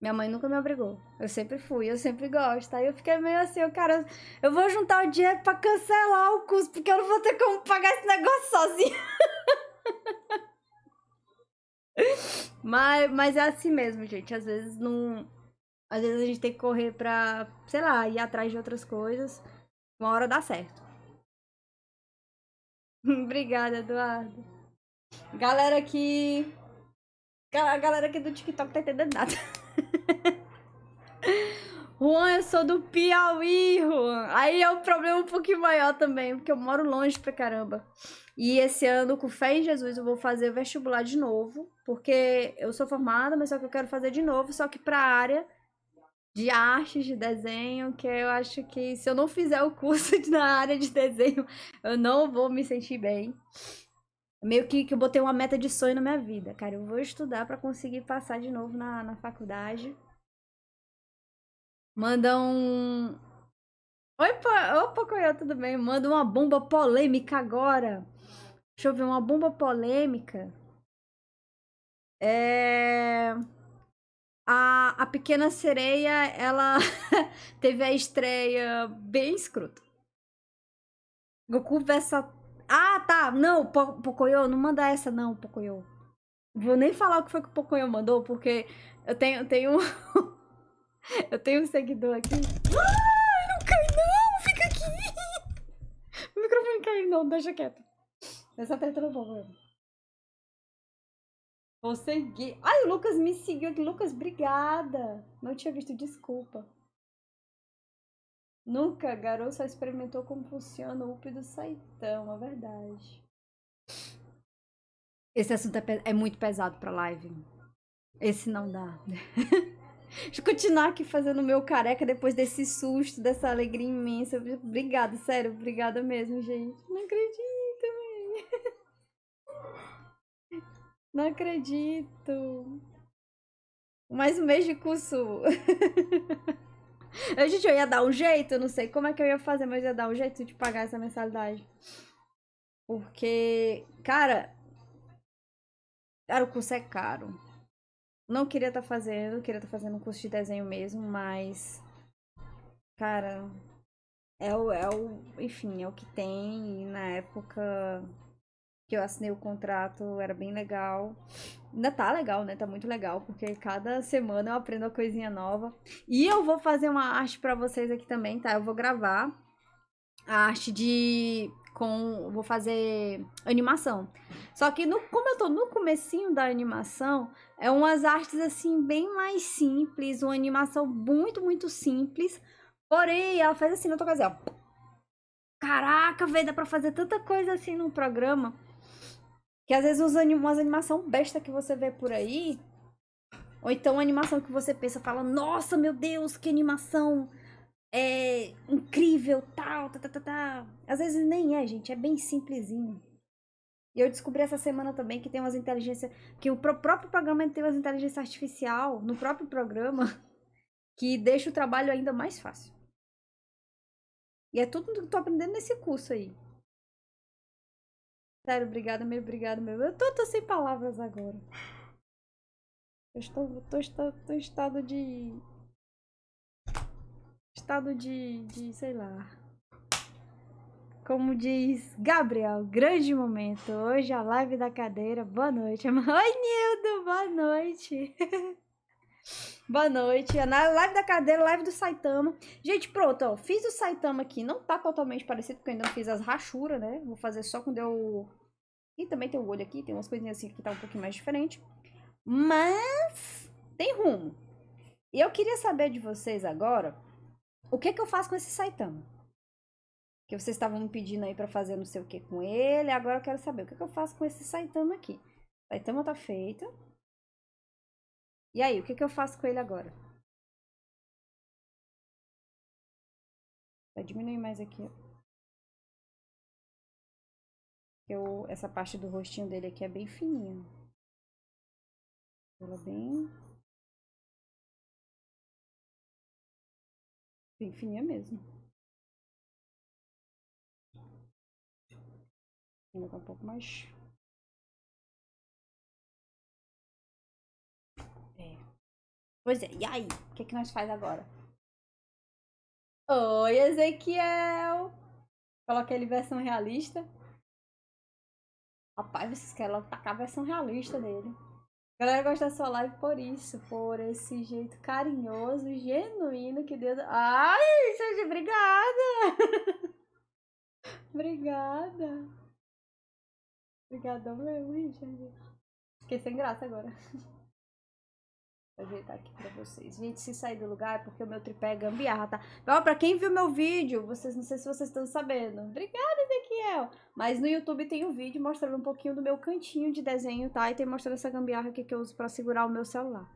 Minha mãe nunca me obrigou. Eu sempre fui, eu sempre gosto. Aí eu fiquei meio assim, cara, eu vou juntar o dinheiro pra cancelar o curso, porque eu não vou ter como pagar esse negócio sozinha. Mas é assim mesmo, gente. Às vezes não. Às vezes a gente tem que correr pra, sei lá, ir atrás de outras coisas. Uma hora dá certo. Obrigada, Eduardo. Galera aqui. A galera aqui do TikTok tá entendendo nada. Juan, eu sou do Piauí, Juan. Aí é um problema um pouquinho maior também, porque eu moro longe pra caramba. E esse ano, com fé em Jesus, eu vou fazer vestibular de novo, porque eu sou formada, mas só que eu quero fazer de novo, só que pra área de artes, de desenho, que eu acho que se eu não fizer o curso na área de desenho, eu não vou me sentir bem. Meio que eu botei uma meta de sonho na minha vida, cara. Eu vou estudar pra conseguir passar de novo na faculdade. Manda um. Oi, opa, Coió, tudo bem? Manda uma bomba polêmica agora. Deixa eu ver, uma bomba polêmica. A Pequena Sereia, ela teve a estreia bem escrota. Goku versus. Ah, tá. Não, Pocoyo, não manda essa não, Pocoyo. Vou nem falar o que foi que o Pocoyo mandou, porque eu tenho eu tenho um seguidor aqui. Ai, não cai não, fica aqui. O microfone caiu não, deixa quieto. Essa teta não vou. Vou seguir. Ai, o Lucas me seguiu aqui. Lucas, obrigada. Não tinha visto, desculpa. Nunca, garoto, só experimentou como funciona o UP do Saitama, é verdade. Esse assunto é muito pesado pra live. Esse não dá. Deixa eu continuar aqui fazendo o meu careca depois desse susto, dessa alegria imensa. Obrigada, sério, obrigada mesmo, gente. Não acredito, mãe. Não acredito. Mais um mês de curso. Gente, eu ia dar um jeito, eu não sei como é que eu ia fazer, mas eu ia dar um jeito de pagar essa mensalidade. Porque, cara, o curso é caro. Não queria estar fazendo, queria estar fazendo um curso de desenho mesmo, mas, cara, enfim, é o que tem. E na época que eu assinei o contrato era bem legal. Ainda tá legal, né? Tá muito legal, porque cada semana eu aprendo uma coisinha nova. E eu vou fazer uma arte pra vocês aqui também, tá? Eu vou gravar a arte vou fazer animação. Só que como eu tô no comecinho da animação, é umas artes assim bem mais simples, uma animação muito simples. Porém, ela faz assim, eu tô fazendo, ó. Caraca, velho, dá pra fazer tanta coisa assim no programa. Que às vezes umas animação besta que você vê por aí, ou então uma animação que você pensa, fala, nossa, meu Deus, que animação incrível, tal, tá. Às vezes nem é, gente, é bem simplesinho. E eu descobri essa semana também que tem umas inteligências, que o próprio programa tem umas inteligência artificial no próprio programa, que deixa o trabalho ainda mais fácil. E é tudo que eu tô aprendendo nesse curso aí. Sério, obrigada, meu. Eu tô sem palavras agora. Tô em estado de... sei lá. Como diz Gabriel, grande momento. Hoje a live da cadeira. Boa noite. Oi, Nildo, boa noite. Boa noite. Na live da cadeira, live do Saitama. Gente, pronto, ó. Fiz o Saitama aqui. Não tá totalmente parecido, porque eu ainda não fiz as rachuras, né? Vou fazer só quando eu... E também tem o olho aqui, tem umas coisinhas assim que tá um pouquinho mais diferente. Mas tem rumo. E eu queria saber de vocês agora, o que que eu faço com esse Saitama? Que vocês estavam me pedindo aí pra fazer não sei o que com ele. Agora eu quero saber o que que eu faço com esse Saitama aqui. O Saitama tá feito. E aí, o que que eu faço com ele agora? Vai diminuir mais aqui, ó. Essa parte do rostinho dele aqui é bem fininha. Ela é bem fininha mesmo. Ainda tá um pouco mais... Pois é, e aí? O que que nós faz agora? Oi, Ezequiel! Coloquei ele versão realista. Rapaz, vocês querem logo tacar a versão realista dele. A galera gosta da sua live por isso, por esse jeito carinhoso, genuíno que Deus... Ai, gente, obrigada! Obrigada! Obrigadão mesmo, Richard. Fiquei sem graça agora. Vou ajeitar aqui pra vocês. Gente, se sair do lugar é porque o meu tripé é gambiarra, tá? Ó, pra quem viu meu vídeo, não sei se vocês estão sabendo. Obrigada, Ezequiel! Mas no YouTube tem um vídeo mostrando um pouquinho do meu cantinho de desenho, tá? E tem mostrando essa gambiarra aqui que eu uso pra segurar o meu celular.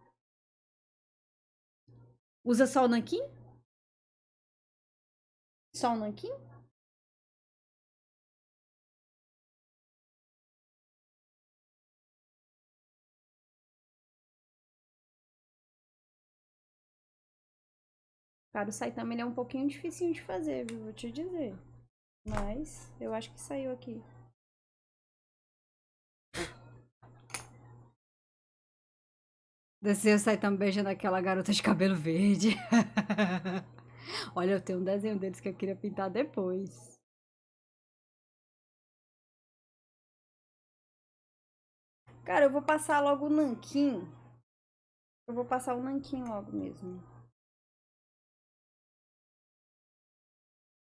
Usa só o nanquim? Só o nanquim? Cara, o Saitama ele é um pouquinho dificinho de fazer, viu? Vou te dizer. Mas eu acho que saiu aqui. Desceu o Saitama beijando aquela garota de cabelo verde. Olha, eu tenho um desenho deles que eu queria pintar depois. Cara, eu vou passar logo o nanquim. Eu vou passar o nanquim logo mesmo.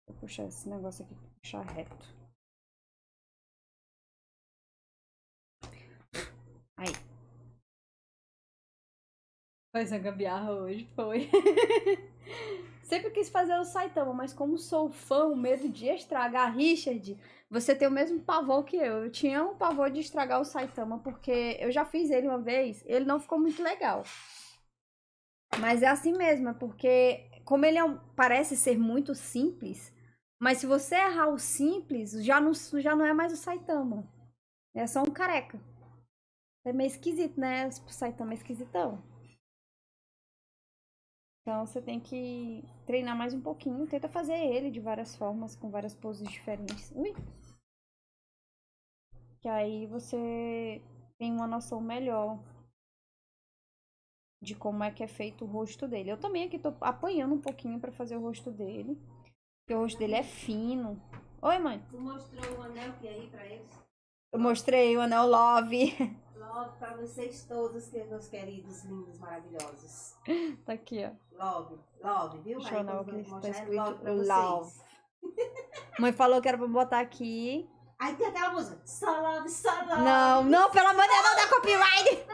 Vou puxar esse negócio aqui, puxar reto. Aí. Faz a gambiarra hoje, foi. Sempre quis fazer o Saitama, mas como sou fã, o medo de estragar, Richard, você tem o mesmo pavor que eu. Eu tinha um pavor de estragar o Saitama, porque eu já fiz ele uma vez, ele não ficou muito legal. Mas é assim mesmo, é porque como ele parece ser muito simples, mas se você errar o simples, já não é mais o Saitama. É só um careca. É meio esquisito, né? O Saitama é esquisitão. Então você tem que treinar mais um pouquinho. Tenta fazer ele de várias formas, com várias poses diferentes. Ui! Que aí você tem uma noção melhor de como é que é feito o rosto dele. Eu também aqui tô apanhando um pouquinho pra fazer o rosto dele. Porque o rosto dele é fino. Oi, mãe. Tu mostrou o anel que é aí pra eles? Eu mostrei o anel Love. Love pra vocês todos, meus queridos, lindos, maravilhosos. Tá aqui, ó. Love, love, viu? Deixa eu Aí, ver o quando que eu tá mostrar, é love escrito pra Love. vocês. Mãe falou que era pra botar aqui. Aí tem aquela música, só love, só love. Não, não, pelo amor de Deus, não dá copyright.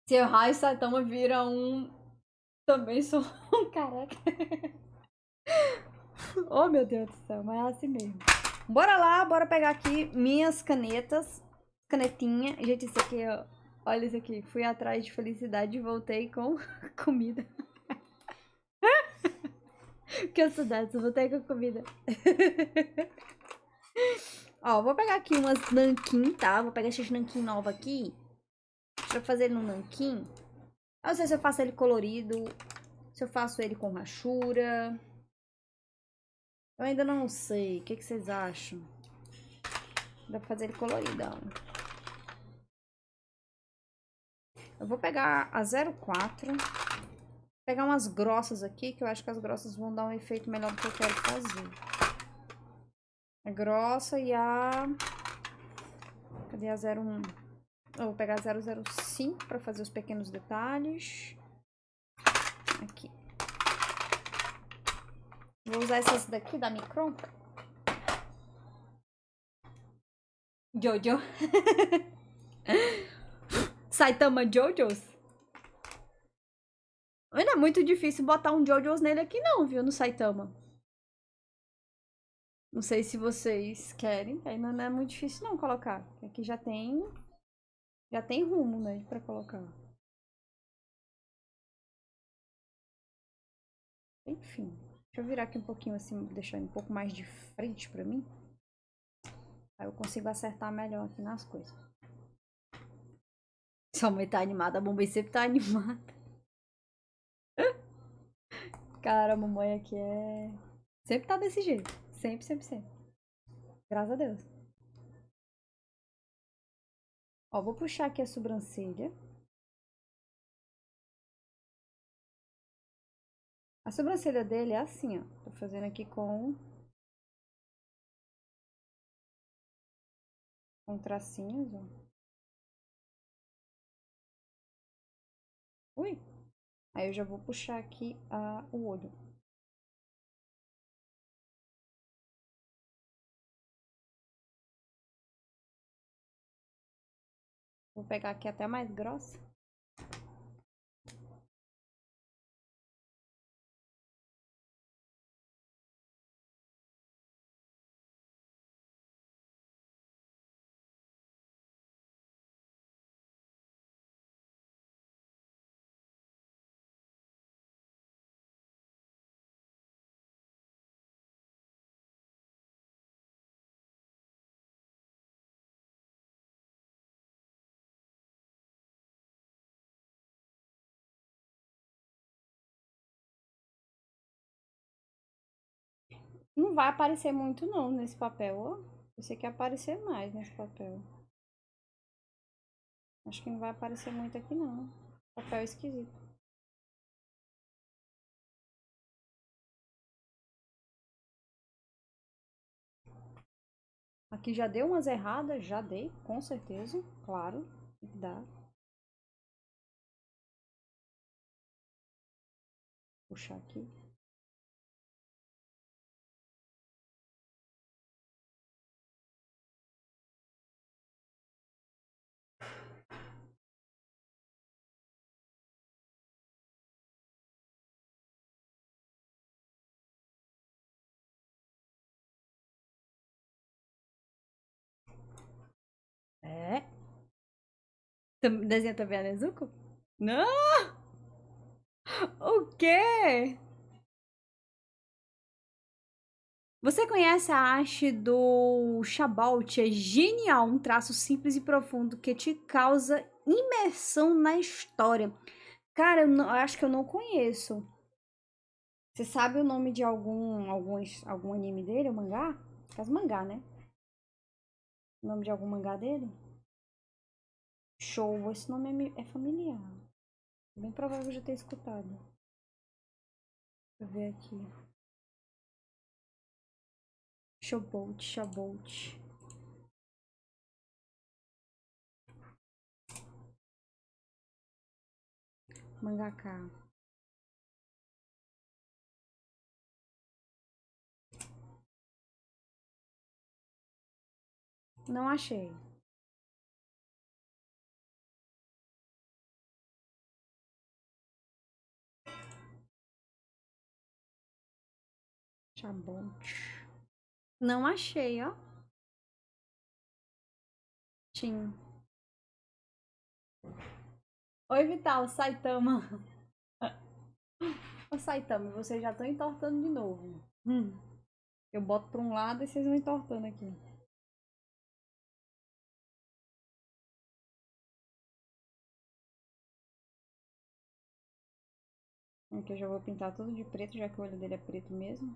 Se errar, o Saitama vira um... Também sou um careca. Oh, meu Deus do céu, mas é assim mesmo. Bora lá, bora pegar aqui minhas canetas. Canetinha. Gente, isso aqui, ó. Olha isso aqui. Fui atrás de felicidade e voltei com comida. Que eu sou dessa, voltei com comida. Ó, vou pegar aqui umas nanquim, tá? Vou pegar esses nanquim novos aqui. Deixa eu fazer ele no nanquim. Eu não sei se eu faço ele colorido, se eu faço ele com rachura. Eu ainda não sei. O que vocês acham? Dá pra fazer ele coloridão. Eu vou pegar a 04. Pegar umas grossas aqui, que eu acho que as grossas vão dar um efeito melhor do que eu quero fazer. A grossa e a... Cadê a 01? Eu vou pegar a 005 pra fazer os pequenos detalhes. Aqui. Vou usar essas daqui da Micron. Jojo. Saitama Jojos. Não é muito difícil botar um Jojos nele aqui não, viu? No Saitama. Não sei se vocês querem. Aí não é muito difícil não colocar. Aqui já tem rumo, né? Pra colocar. Enfim. Deixa eu virar aqui um pouquinho assim, deixar um pouco mais de frente pra mim. Aí eu consigo acertar melhor aqui nas coisas. Sua mãe tá animada, a mamãe sempre tá animada. Cara, a mamãe aqui é... Sempre tá desse jeito. Sempre, sempre, sempre. Graças a Deus. Ó, vou puxar aqui a sobrancelha. A sobrancelha dele é assim, ó. Tô fazendo aqui com tracinhos, ó. Ui! Aí eu já vou puxar aqui o olho. Vou pegar aqui até mais grossa. Não vai aparecer muito não nesse papel, ó. Eu sei que aparecer mais nesse papel. Acho que não vai aparecer muito aqui não. Papel esquisito. Aqui já deu umas erradas, já dei, com certeza. Claro, tem que dar. Puxar aqui. É. Desenha também a Nezuko? Não! O quê? Você conhece a arte do Chabalt? É genial, um traço simples e profundo que te causa imersão na história. Cara, eu acho que eu não conheço. Você sabe o nome de algum anime dele, ou mangá? Faz mangá, né? O nome de algum mangá dele? Show, esse nome é familiar. Bem provável de ter escutado. Deixa eu ver aqui. Chabolt. Mangaka. Não achei. Chabolt. Não achei, ó. Tim. Oi, Vital, Saitama. Ô, Saitama, vocês já estão entortando de novo. Eu boto pra um lado e vocês vão entortando aqui. Aqui eu já vou pintar tudo de preto, já que o olho dele é preto mesmo.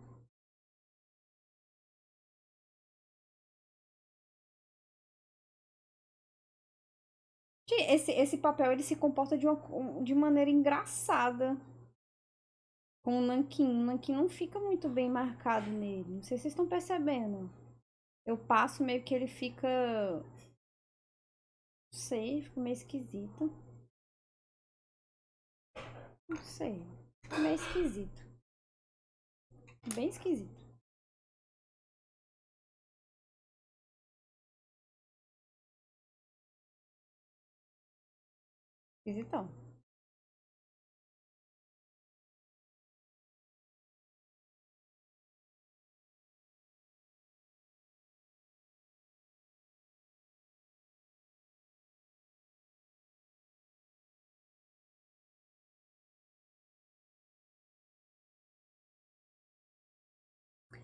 Esse papel, ele se comporta de maneira engraçada com o nanquim. O nanquim não fica muito bem marcado nele. Não sei se vocês estão percebendo. Eu passo meio que ele fica... Não sei, fica meio esquisito. Não sei. Fica meio esquisito. Bem esquisito. Esquisitão.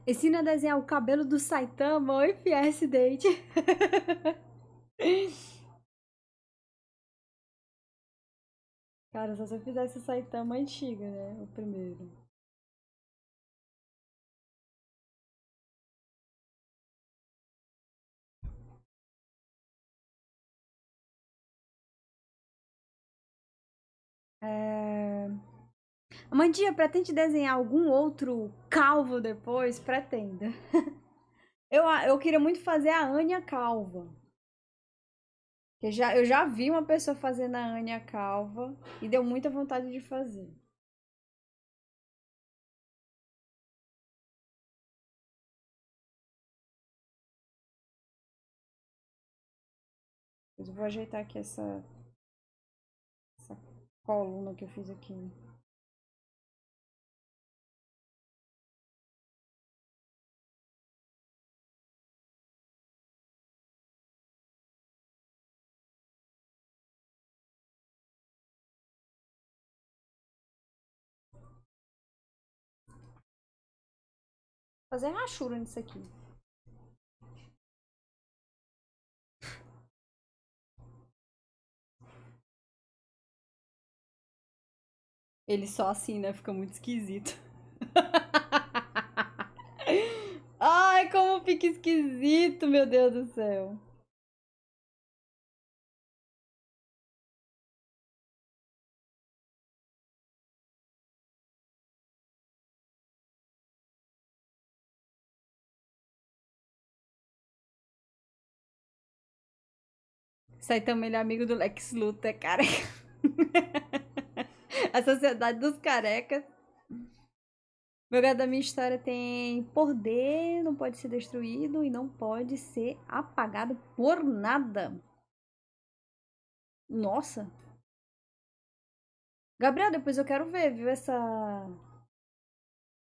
Ensina a desenhar o cabelo do Saitama. Oi, FS Date. Cara, só se eu fizesse o Saitama antigo, né? O primeiro. Amandinha, pretende desenhar algum outro calvo depois? Pretenda. Eu queria muito fazer a Anya calva. Eu já vi uma pessoa fazendo a Anya calva e deu muita vontade de fazer. Eu vou ajeitar aqui essa coluna que eu fiz aqui. Fazer rachura nisso aqui. Ele só assim, né? Fica muito esquisito. Ai, como fica esquisito, meu Deus do céu. Saitama, ele é amigo do Lex Luthor, cara. A sociedade dos carecas. Meu gado da minha história tem poder, não pode ser destruído e não pode ser apagado por nada. Nossa. Gabriel, depois eu quero ver, viu, essa...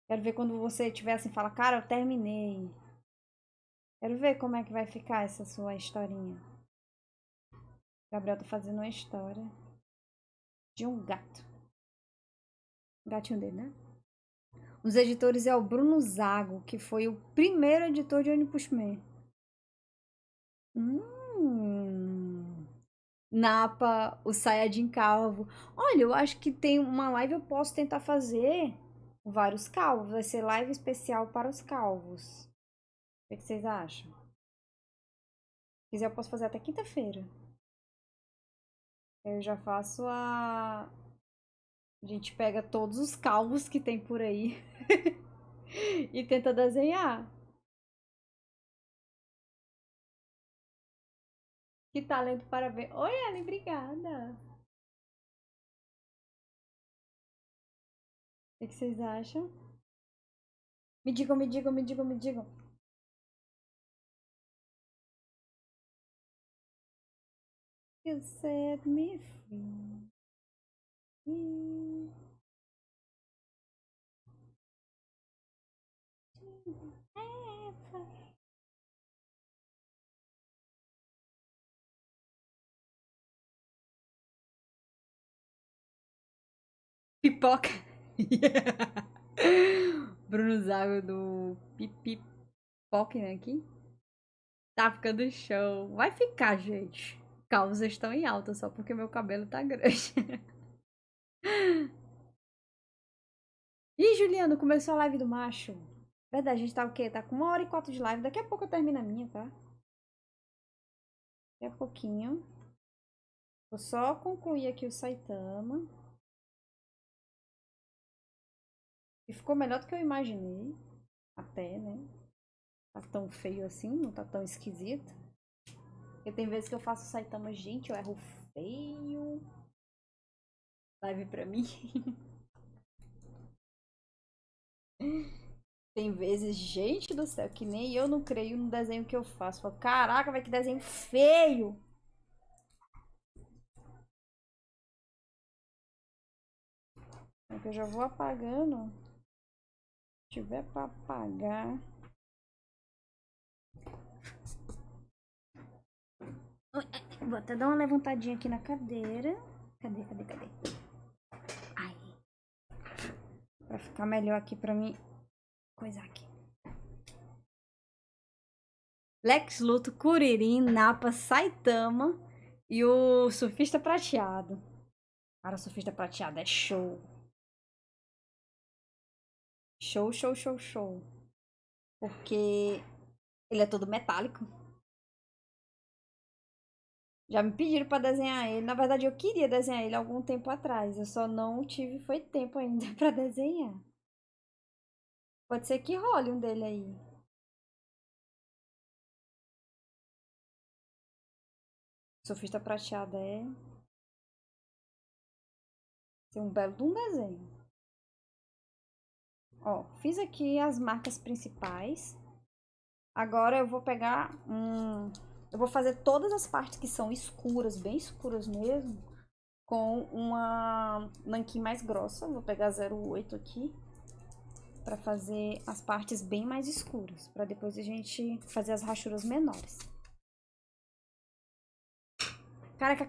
Quero ver quando você tiver assim, fala, cara, eu terminei. Quero ver como é que vai ficar essa sua historinha. Gabriel tá fazendo uma história de um gato. O gatinho dele, né? Um dos editores é o Bruno Zago, que foi o primeiro editor de One Punch Man. Napa, o Sayajin calvo. Olha, eu acho que tem uma live, eu posso tentar fazer vários calvos. Vai ser live especial para os calvos. O que vocês acham? Se quiser, eu posso fazer até quinta-feira. Eu já faço a... A gente pega todos os calvos que tem por aí e tenta desenhar. Que talento, parabéns. Oi, Ellen, obrigada. O que vocês acham? Me digam, me digam, me digam, me digam. You set me free. Pipoca. Bruno Zago do Pipipoque, né, aqui. Tá ficando show. Vai ficar, gente. Causas estão em alta só porque meu cabelo tá grande. Ih, Juliano, começou a live do macho. Verdade, a gente tá o quê? Tá com 1h04 de live. Daqui a pouco eu termino a minha, tá? Daqui a pouquinho. Vou só concluir aqui o Saitama. E ficou melhor do que eu imaginei. Até, né? Tá tão feio assim, não tá tão esquisito. Porque tem vezes que eu faço Saitama, gente, eu erro feio. Live pra mim. Tem vezes, gente do céu, que nem eu não creio no desenho que eu faço. Falo, caraca, vai que desenho feio! É que eu já vou apagando. Se tiver pra apagar. Vou até dar uma levantadinha aqui na cadeira. Cadê? Aí. Pra ficar melhor aqui pra mim. Coisa aqui. Lex Luthor, Kuririn, Nappa, Saitama e o Surfista Prateado. Cara, o Surfista Prateado é show. Show. Porque ele é todo metálico. Já me pediram pra desenhar ele. Na verdade, eu queria desenhar ele há algum tempo atrás. Eu só não tive, foi tempo ainda pra desenhar. Pode ser que role um dele aí. Surfista Prateado é... Tem um belo de um desenho. Ó, fiz aqui as marcas principais. Agora eu vou pegar eu vou fazer todas as partes que são escuras, bem escuras mesmo, com uma nanquim mais grossa. Vou pegar 0,8 aqui para fazer as partes bem mais escuras, para depois a gente fazer as rachuras menores. Careca.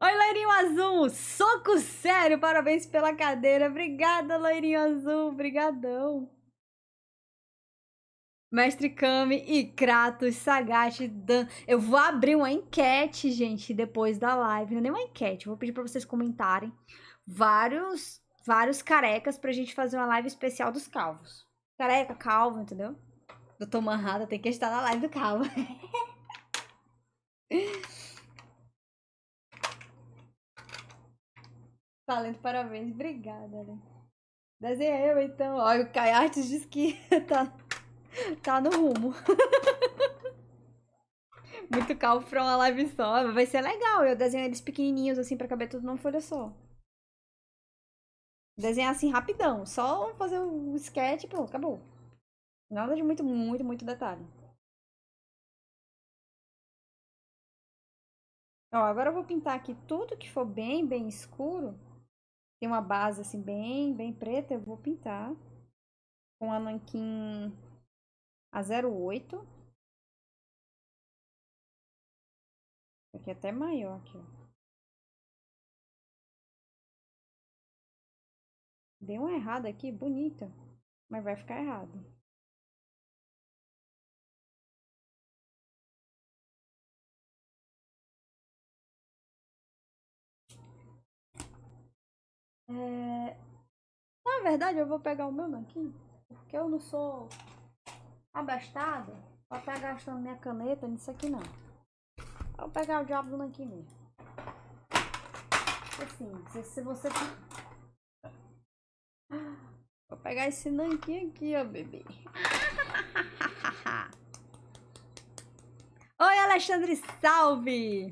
Oi, loirinho azul! Soco sério! Parabéns pela cadeira. Obrigada, loirinho azul. Obrigadão. Mestre Kami e Kratos, Sagat, Dan. Eu vou abrir uma enquete, gente, depois da live. Não é nem uma enquete. Eu vou pedir pra vocês comentarem vários carecas pra gente fazer uma live especial dos calvos. Careca, calvo, entendeu? Doutor Manhada tem que estar na live do calvo. Talento, parabéns. Obrigada, né? Desenha eu, então. Ó, o Kai Artes diz que tá no rumo. Muito calvo pra uma live só. Vai ser legal. Eu desenho eles pequenininhos, assim, pra caber tudo numa folha só. Desenhar assim rapidão. Só fazer o sketch e pronto, acabou. Nada de muito detalhe. Ó, agora eu vou pintar aqui tudo que for bem escuro. Tem uma base assim bem preta, eu vou pintar com a nanquim a 08. Aqui é até maior aqui, ó. Dei uma errada aqui, bonita, mas vai ficar errado. Na verdade, eu vou pegar o meu nanquim, porque eu não sou abastada pra estar gastando minha caneta nisso aqui, não. Eu vou pegar o diabo do nanquim mesmo. Assim, se você... Vou pegar esse nanquim aqui, ó, bebê. Oi, Alexandre, salve!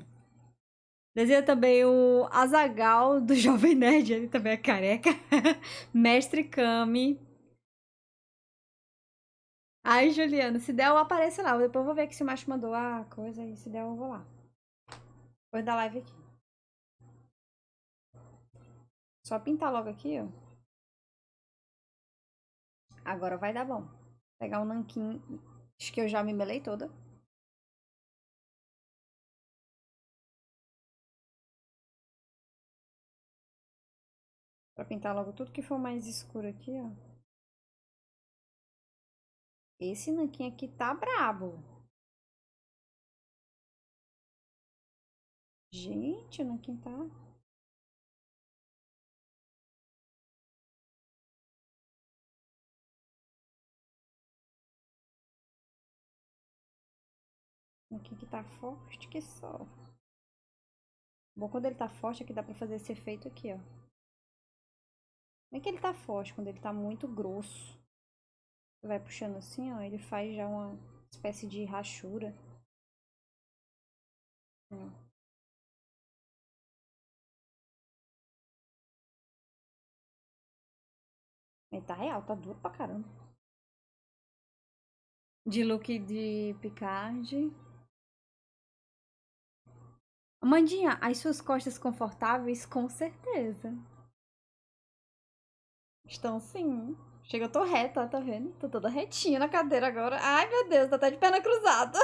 Desenha também o Azaghal do Jovem Nerd, ele também é careca. Mestre Kami. Ai, Juliana, se der eu apareço lá. Depois eu vou ver aqui se o macho mandou a coisa e se der eu vou lá. Depois da live aqui. Só pintar logo aqui, ó. Agora vai dar bom. Pegar um nanquim. Acho que eu já me melei toda. Pra pintar logo tudo que for mais escuro aqui, ó. Esse nanquim aqui tá brabo. Gente, o nanquim tá... Aqui que tá forte que só. Bom, quando ele tá forte aqui dá pra fazer esse efeito aqui, ó. Não é que ele tá forte, quando ele tá muito grosso. Você vai puxando assim, ó, ele faz já uma espécie de rachura. Ó. Ele tá real, tá duro pra caramba. De look de Picard. Amandinha, as suas costas confortáveis, com certeza. Estão sim. Chega, eu tô reta, tá vendo? Tô toda retinha na cadeira agora. Ai, meu Deus, tô até de perna cruzada.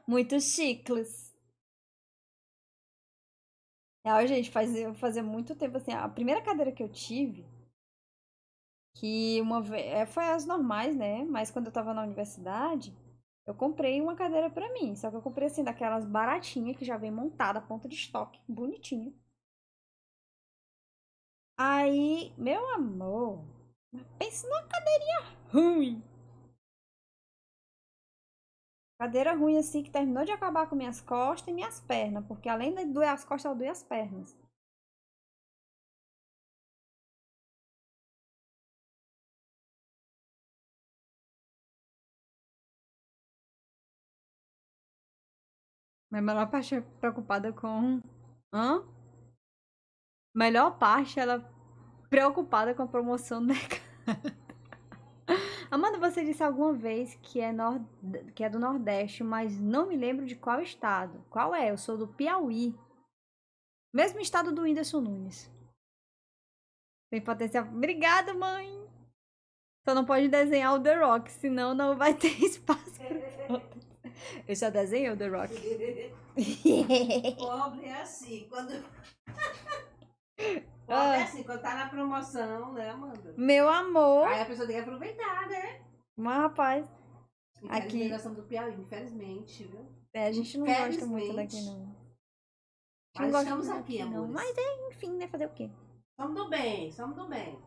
Muitos chicles. Real, gente, fazia muito tempo assim. A primeira cadeira que eu tive, que uma vez. Foi as normais, né? Mas quando eu tava na universidade, eu comprei uma cadeira pra mim. Só que eu comprei assim, daquelas baratinhas que já vem montada, ponta de estoque, bonitinha. Aí, meu amor, pensa numa cadeirinha ruim. Cadeira ruim assim que terminou de acabar com minhas costas e minhas pernas, porque além de doer as costas, ela doeu as pernas. Minha melhor parte é preocupada com. Hã? Melhor parte, ela preocupada com a promoção do mercado. Amanda, você disse alguma vez que é do Nordeste, mas não me lembro de qual estado. Qual é? Eu sou do Piauí. Mesmo estado do Whindersson Nunes. Tem potencial. Obrigada, mãe! Só não pode desenhar o The Rock, senão não vai ter espaço pra foto. Eu já desenhei o The Rock. Pobre é assim, quando. Pobre é assim, quando tá na promoção, né, Amanda? Meu amor. Aí a pessoa tem que aproveitar, né? Mas, rapaz, Infelizmente, aqui nós somos do Piauí, infelizmente, viu? a gente não gosta muito daqui, Infelizmente. não. A gente Mas não gosta estamos muito aqui, daqui, não. amores. Mas enfim, né? Fazer o quê? Somos do bem, somos do bem.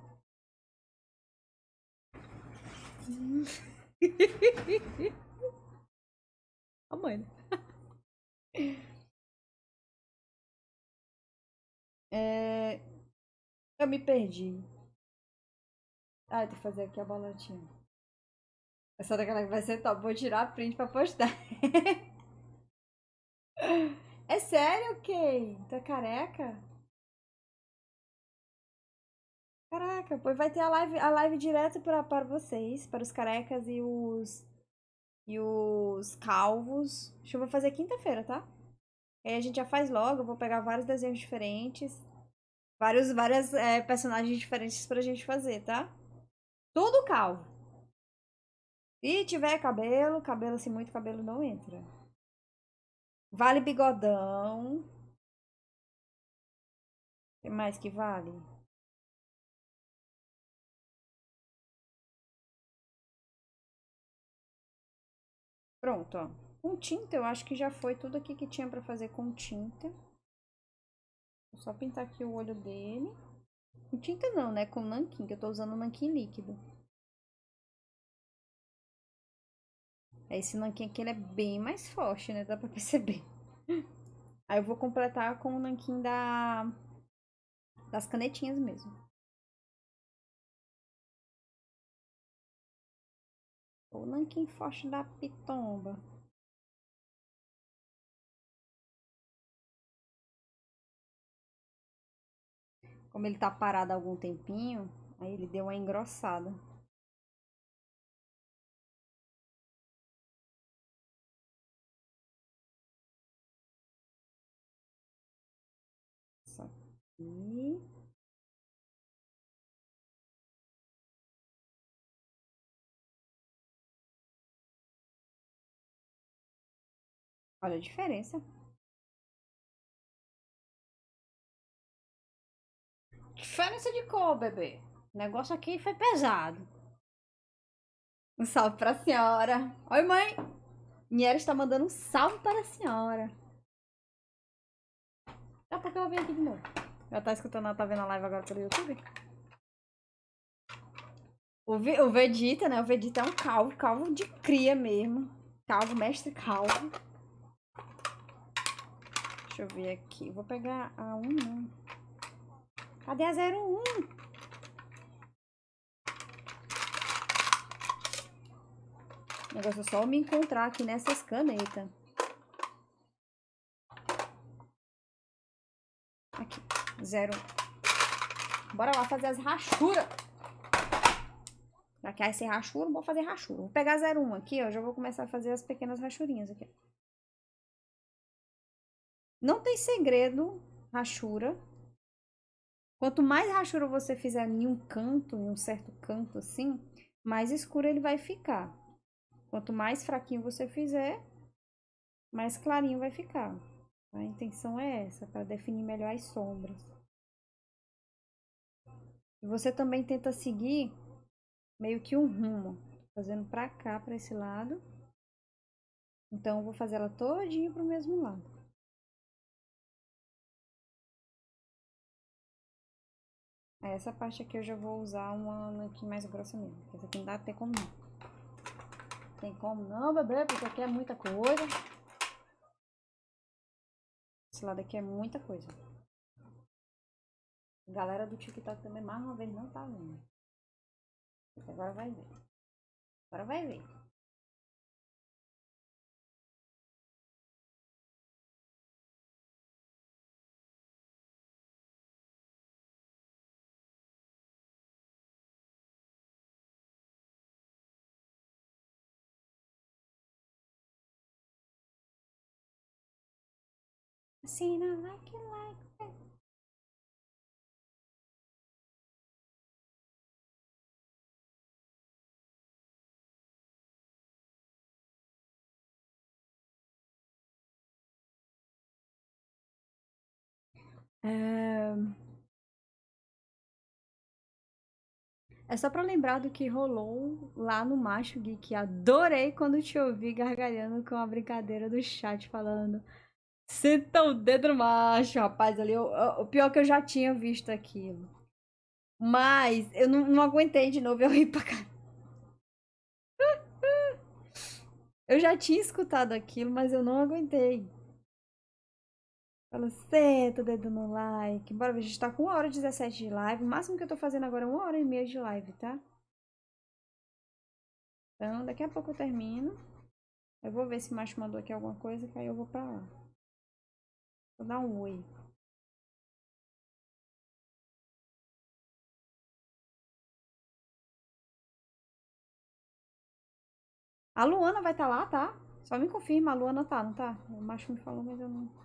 Ó, mãe. Eu me perdi. Ah, eu tenho que fazer aqui a bolotinha. Essa daquela que vai ser top. Vou tirar a print pra postar. É sério, Kay? Tu é careca? Caraca, pois vai ter a live direto para vocês, para os carecas e os calvos. Acho que eu vou fazer quinta-feira, tá? Aí a gente já faz logo, eu vou pegar vários desenhos diferentes, várias personagens diferentes pra gente fazer, tá? Tudo calvo. Se tiver cabelo assim, muito cabelo não entra. Vale bigodão. O que mais que vale? Pronto, ó. Com tinta, eu acho que já foi tudo aqui que tinha pra fazer com tinta. Vou só pintar aqui o olho dele. Com tinta não, né? Com nanquim, que eu tô usando nanquim líquido. Esse nanquim aqui, ele é bem mais forte, né? Dá pra perceber. Aí eu vou completar com o nanquim das canetinhas mesmo. O nanquim forte da pitomba. Como ele tá parado há algum tempinho, aí ele deu uma engrossada. Isso aqui. Olha a diferença. Diferença de cor, bebê. O negócio aqui foi pesado. Um salve pra senhora. Oi, mãe. Niera está mandando um salve para a senhora. Daqui a pouco ela vem aqui de novo. Ela tá escutando, ela tá vendo a live agora pelo YouTube? O Vegeta, né? O Vegeta é um calvo, calvo de cria mesmo. Calvo, mestre calvo. Deixa eu ver aqui. Vou pegar a 1, não. Cadê a 01? O negócio é só me encontrar aqui nessas canetas. Aqui, 01. Bora lá fazer as rachuras. Já que vai ser rachura, vou fazer rachura. Vou pegar 01 aqui, ó. Já vou começar a fazer as pequenas rachurinhas aqui. Não tem segredo, rachura. Quanto mais rachura você fizer em um canto, em um certo canto assim, mais escuro ele vai ficar. Quanto mais fraquinho você fizer, mais clarinho vai ficar. A intenção é essa, para definir melhor as sombras. E você também tenta seguir meio que um rumo, fazendo pra cá, pra esse lado. Então, eu vou fazer ela todinha pro mesmo lado. Aí, essa parte aqui eu já vou usar uma nanquim mais grossa mesmo. Essa aqui não dá até como não. Tem como não, bebê, porque aqui é muita coisa. Esse lado aqui é muita coisa. A galera do TikTok também, mais uma vez, não tá vendo. Agora vai ver. Agora vai ver. Assim, não like. É só pra lembrar do que rolou lá no Macho Geek. Adorei quando te ouvi gargalhando com a brincadeira do chat falando. Senta o dedo no macho, rapaz. Ali, o pior que eu já tinha visto aquilo. Mas eu não aguentei de novo, eu ri pra cá. Eu já tinha escutado aquilo, mas eu não aguentei. Fala, senta o dedo no like. Bora ver, a gente tá com 1h17 de live. O máximo que eu tô fazendo agora é 1h30 de live, tá? Então, daqui a pouco eu termino. Eu vou ver se o macho mandou aqui alguma coisa, que aí eu vou pra lá. Vou dar um oi. A Luana vai estar lá, tá? Só me confirma, a Luana tá, não tá? O macho me falou, mas eu não...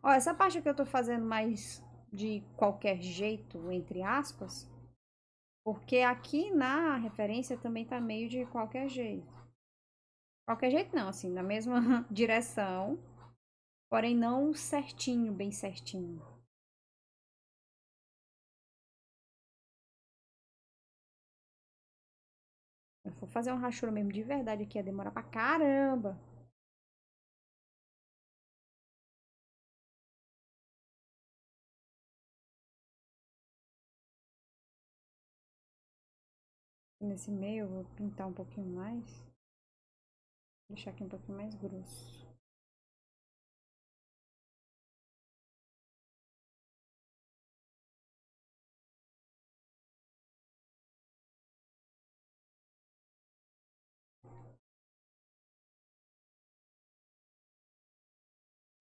Ó, essa parte que eu tô fazendo mais de qualquer jeito, entre aspas, porque aqui na referência também tá meio de qualquer jeito. Qualquer jeito não, assim, na mesma direção, porém não certinho, bem certinho. Eu vou fazer um rachura mesmo de verdade aqui, ia demorar pra caramba. Nesse meio eu vou pintar um pouquinho mais. Deixar aqui um pouquinho mais grosso.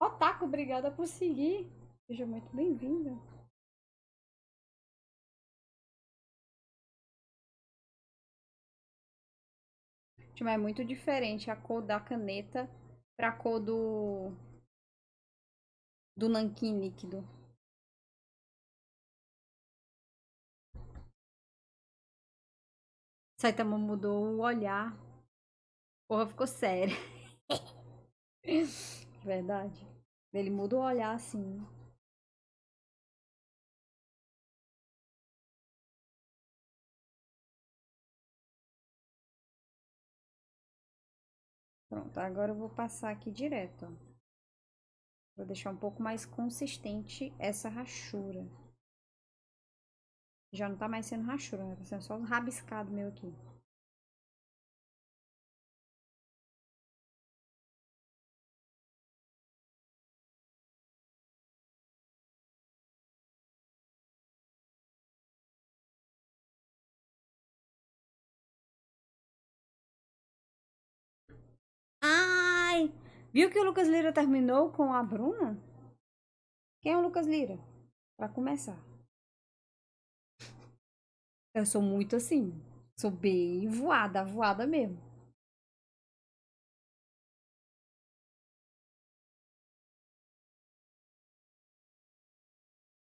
Otaku, obrigada por seguir. Seja muito bem-vinda. Mas é muito diferente a cor da caneta pra cor do nanquim líquido. Saitama mudou o olhar. Porra, ficou sério. Verdade. Ele muda o olhar assim. Pronto, agora eu vou passar aqui direto, ó. Vou deixar um pouco mais consistente essa rachura. Já não tá mais sendo rachura, né? Tá sendo só um rabiscado meu aqui. Ai! Viu que o Lucas Lira terminou com a Bruna? Quem é o Lucas Lira? Pra começar. Eu sou muito assim. Sou bem voada, voada mesmo.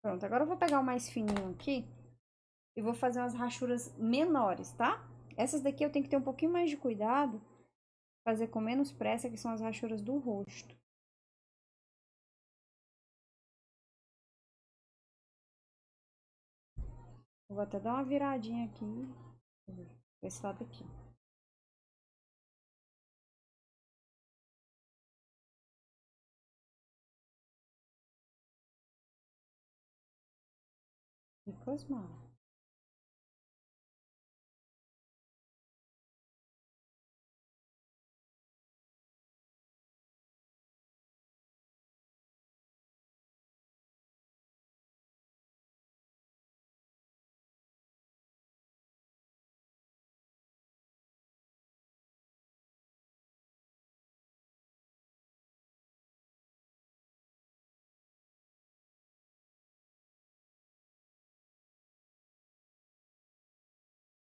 Pronto, agora eu vou pegar o mais fininho aqui e vou fazer umas rachuras menores, tá? Essas daqui eu tenho que ter um pouquinho mais de cuidado, fazer com menos pressa, que são as rachuras do rosto. Vou até dar uma viradinha aqui, esse lado aqui. E cosmar.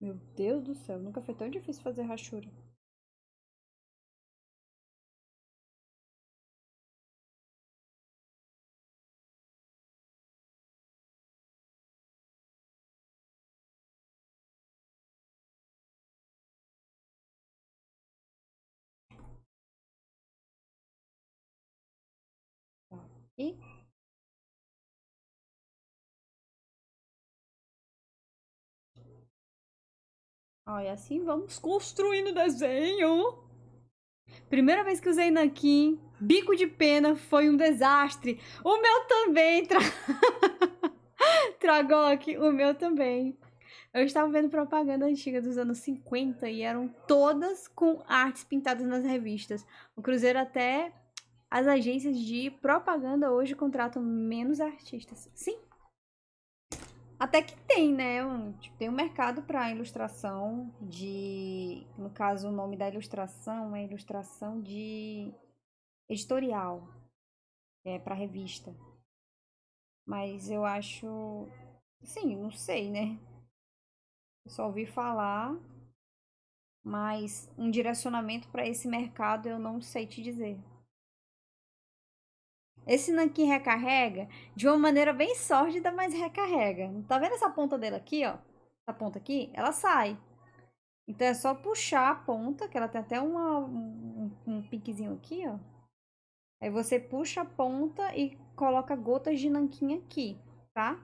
Meu Deus do céu, nunca foi tão difícil fazer rachura. Tá. E ó, e assim vamos construindo o desenho. Primeira vez que usei nanquim, bico de pena, foi um desastre. O meu também, Tragoc, o meu também. Eu estava vendo propaganda antiga dos anos 50 e eram todas com artes pintadas nas revistas. O Cruzeiro até as agências de propaganda hoje contratam menos artistas. Sim, até que tem, né? Tipo, tem um mercado para ilustração de. No caso, o nome da ilustração é ilustração de editorial, é para revista. Mas eu acho. Sim, não sei, né? Eu só ouvi falar, mas um direcionamento para esse mercado eu não sei te dizer. Esse nanquim recarrega de uma maneira bem sórdida, mas recarrega. Tá vendo essa ponta dele aqui, ó? Essa ponta aqui, ela sai. Então é só puxar a ponta, que ela tem até um piquezinho aqui, ó. Aí você puxa a ponta e coloca gotas de nanquim aqui, tá?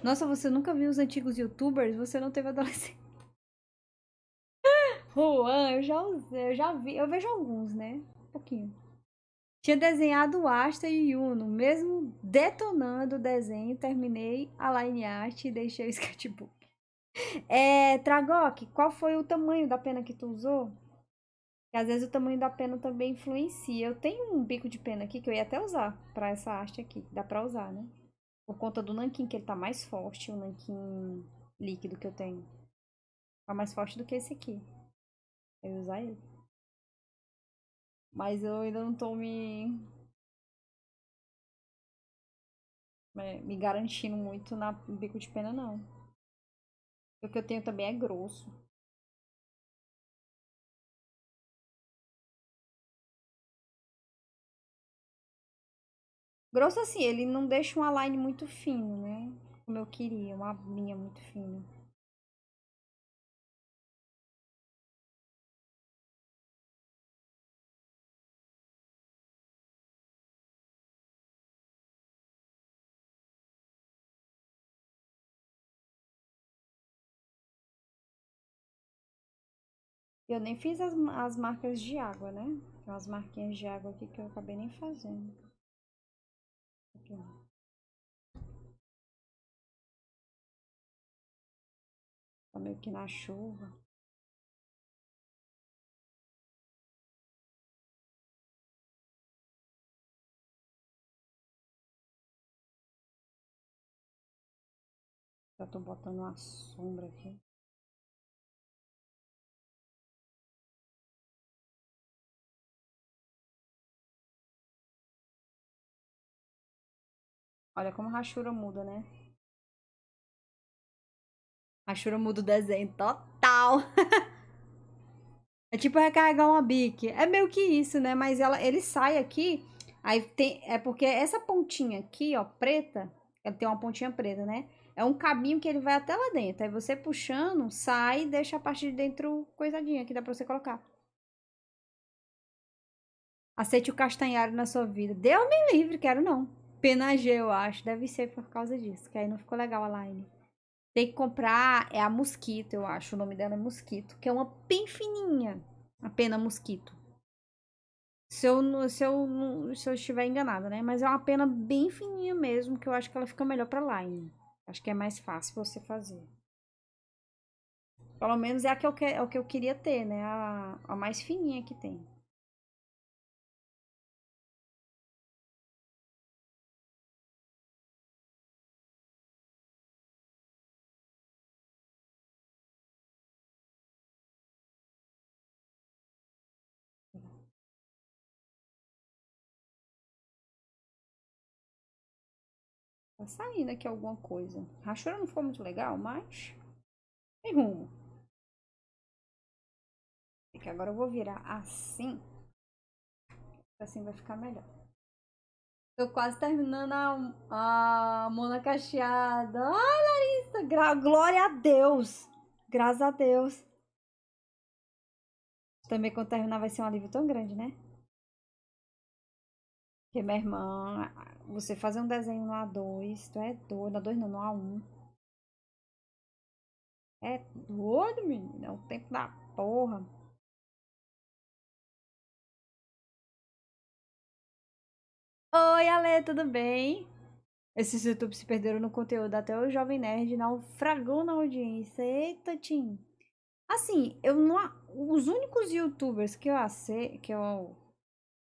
Nossa, você nunca viu os antigos youtubers? Você não teve adolescência. Juan, eu já usei, eu já vi, eu vejo alguns, né? Um pouquinho. Tinha desenhado Asta e Yuno, mesmo detonando o desenho, terminei a line art e deixei o sketchbook. Tragoc, qual foi o tamanho da pena que tu usou? Que às vezes o tamanho da pena também influencia. Eu tenho um bico de pena aqui que eu ia até usar pra essa haste aqui. Dá pra usar, né? Por conta do nanquim, que ele tá mais forte, o nanquim líquido que eu tenho. Tá mais forte do que esse aqui. Eu ia usar ele. Mas eu ainda não tô me garantindo muito no bico de pena, não. O que eu tenho também é grosso. Grosso assim, ele não deixa uma line muito fino, né? Como eu queria, uma linha muito fina. Eu nem fiz as marcas de água, né? Tem umas marquinhas de água aqui que eu acabei nem fazendo. Aqui, ó. Tá meio que na chuva. Já tô botando uma sombra aqui. Olha como a rachura muda, né? A rachura muda o desenho total. É tipo recarregar uma bique. É meio que isso, né? Mas ele sai aqui. Aí tem. É porque essa pontinha aqui, ó, preta. Ela tem uma pontinha preta, né? É um cabinho que ele vai até lá dentro. Aí você puxando, sai e deixa a parte de dentro coisadinha que dá pra você colocar. Aceite o castanhari na sua vida. Deus me livre, quero não. Pena G, eu acho. Deve ser por causa disso. Que aí não ficou legal a line. Tem que comprar, é a Mosquito, eu acho. O nome dela é Mosquito. Que é uma bem fininha. A pena Mosquito. Se eu estiver enganada, né? Mas é uma pena bem fininha mesmo, que eu acho que ela fica melhor pra line. Acho que é mais fácil você fazer. Pelo menos é é o que eu queria ter, né? A mais fininha que tem. Tá saindo aqui alguma coisa. A rachura não ficou muito legal, mas tem rumo. É que agora eu vou virar assim. Assim vai ficar melhor. Tô quase terminando a Mona Cacheada. Ai, Larissa, glória a Deus. Graças a Deus. Também quando terminar vai ser um alívio tão grande, né? Porque, minha irmã, você fazer um desenho no A2, tu é doido. No A2 não, no A1. É doido, menina. É o tempo da porra. Oi, Ale, tudo bem? Esses YouTube se perderam no conteúdo. Até o Jovem Nerd naufragou na audiência. Eita, Tim. Assim, eu não. Os únicos YouTubers que eu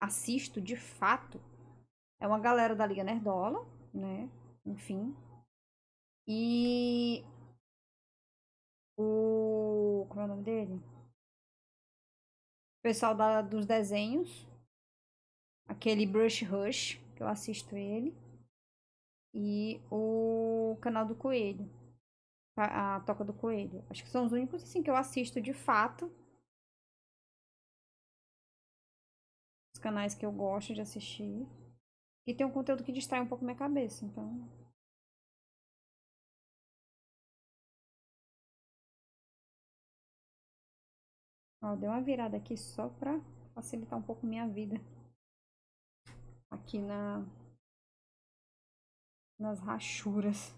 assisto de fato é uma galera da Liga Nerdola, né? Enfim. E o. Como é o nome dele? O pessoal dos desenhos. Aquele Brush Rush, que eu assisto ele. E o canal do Coelho. A Toca do Coelho. Acho que são os únicos assim que eu assisto de fato. Os canais que eu gosto de assistir. E tem um conteúdo que distrai um pouco minha cabeça, então. Ó, deu uma virada aqui só pra facilitar um pouco minha vida. Aqui nas rachuras.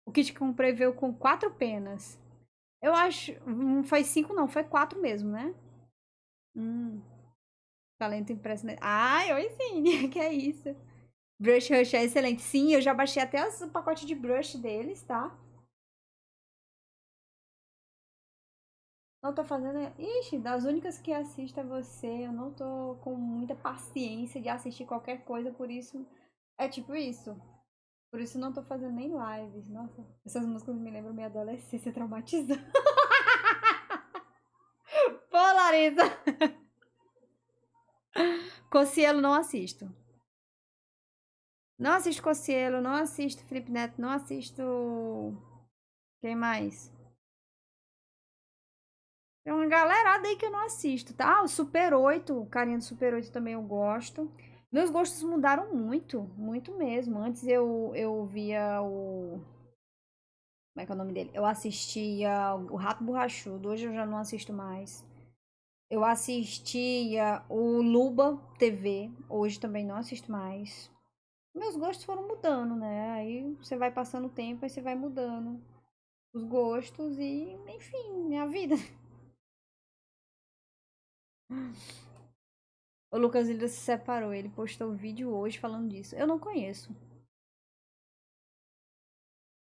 O kit que eu comprei veio com 4 penas. Eu acho. Não foi 5, não, foi 4 mesmo, né? Hum. Talento impresso. Ai, oi sim, que é isso? Brush Rush é excelente. Sim, eu já baixei até o pacote de brush deles, tá? Não tô fazendo. Ixi, das únicas que assisto é você. Eu não tô com muita paciência de assistir qualquer coisa, por isso. É tipo isso. Por isso não tô fazendo nem lives. Nossa, essas músicas me lembram minha adolescência traumatizada. Pô, Larissa! Cossielo não assisto. Não assisto Cossielo, não assisto Felipe Neto, não assisto. Quem mais? Tem uma galerada aí que eu não assisto, tá? Ah, o Super 8, o carinha do Super 8 também eu gosto. Meus gostos mudaram muito, muito mesmo. Antes eu via o. Como é que é o nome dele? Eu assistia o Rato Borrachudo, hoje eu já não assisto mais. Eu assistia o Luba TV, hoje também não assisto mais. Meus gostos foram mudando, né? Aí você vai passando o tempo, aí você vai mudando os gostos e, enfim, minha vida. O Lucas Lira se separou. Ele postou um vídeo hoje falando disso. Eu não conheço.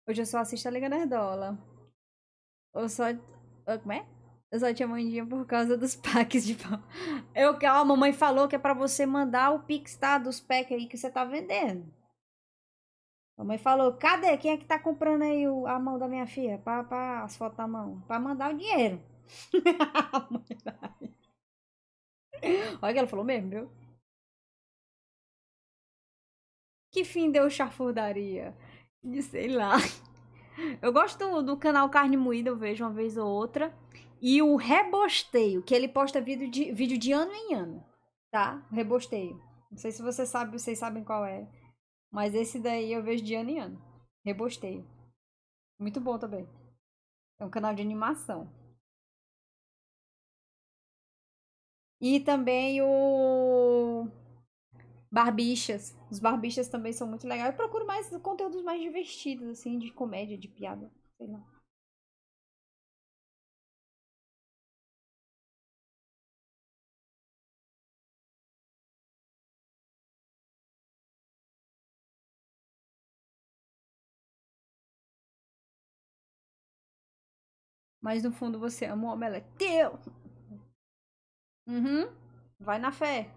Hoje eu só assisto a Liga Nerdola. Eu só... Como é? Eu só tinha mandinha por causa dos packs de pau. A mamãe falou que é pra você mandar o pix, tá? Dos packs aí que você tá vendendo. A mãe falou, cadê? Quem é que tá comprando aí a mão da minha filha? As fotos da mão. Pra mandar o dinheiro. Olha que ela falou mesmo, viu? Que fim deu chafurdaria? Sei lá. Eu gosto do canal Carne Moída, eu vejo uma vez ou outra. E o Rebosteio, que ele posta vídeo de ano em ano, tá? O Rebosteio. Não sei se vocês sabem qual é. Mas esse daí eu vejo de ano em ano. Rebosteio. Muito bom também. É um canal de animação. E também o Barbichas. Os Barbichas também são muito legais. Eu procuro mais conteúdos mais divertidos, assim, de comédia, de piada. Sei lá. Mas no fundo você ama o omelete. Teu! Uhum. Vai na fé.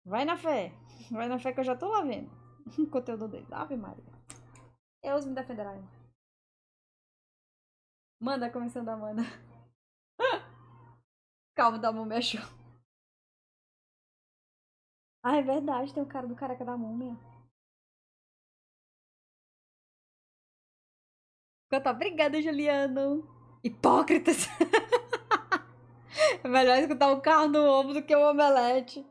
Vai na fé. Vai na fé que eu já tô lá vendo. O conteúdo dele. Ave Maria. Deus me defenderá. Manda a comissão da Amanda. Calma, da múmia achou. Ah, é verdade. Tem o cara do careca da múmia. Canta, obrigada, Juliano. Hipócritas. É melhor escutar o carro no ombro do que o omelete.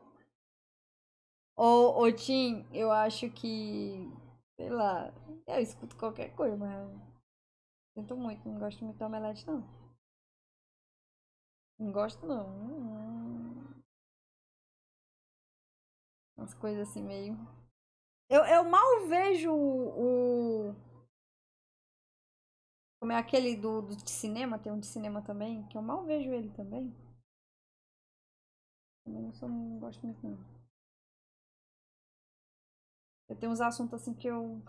Ô, Tim, eu acho que. Sei lá. Eu escuto qualquer coisa, mas. Sinto muito, não gosto muito do omelete, não. Não gosto, não. Umas coisas assim meio. Eu mal vejo como é aquele do de cinema, tem um de cinema também, que eu mal vejo ele também. Também não gosto muito, não. Eu tenho uns assuntos assim que eu.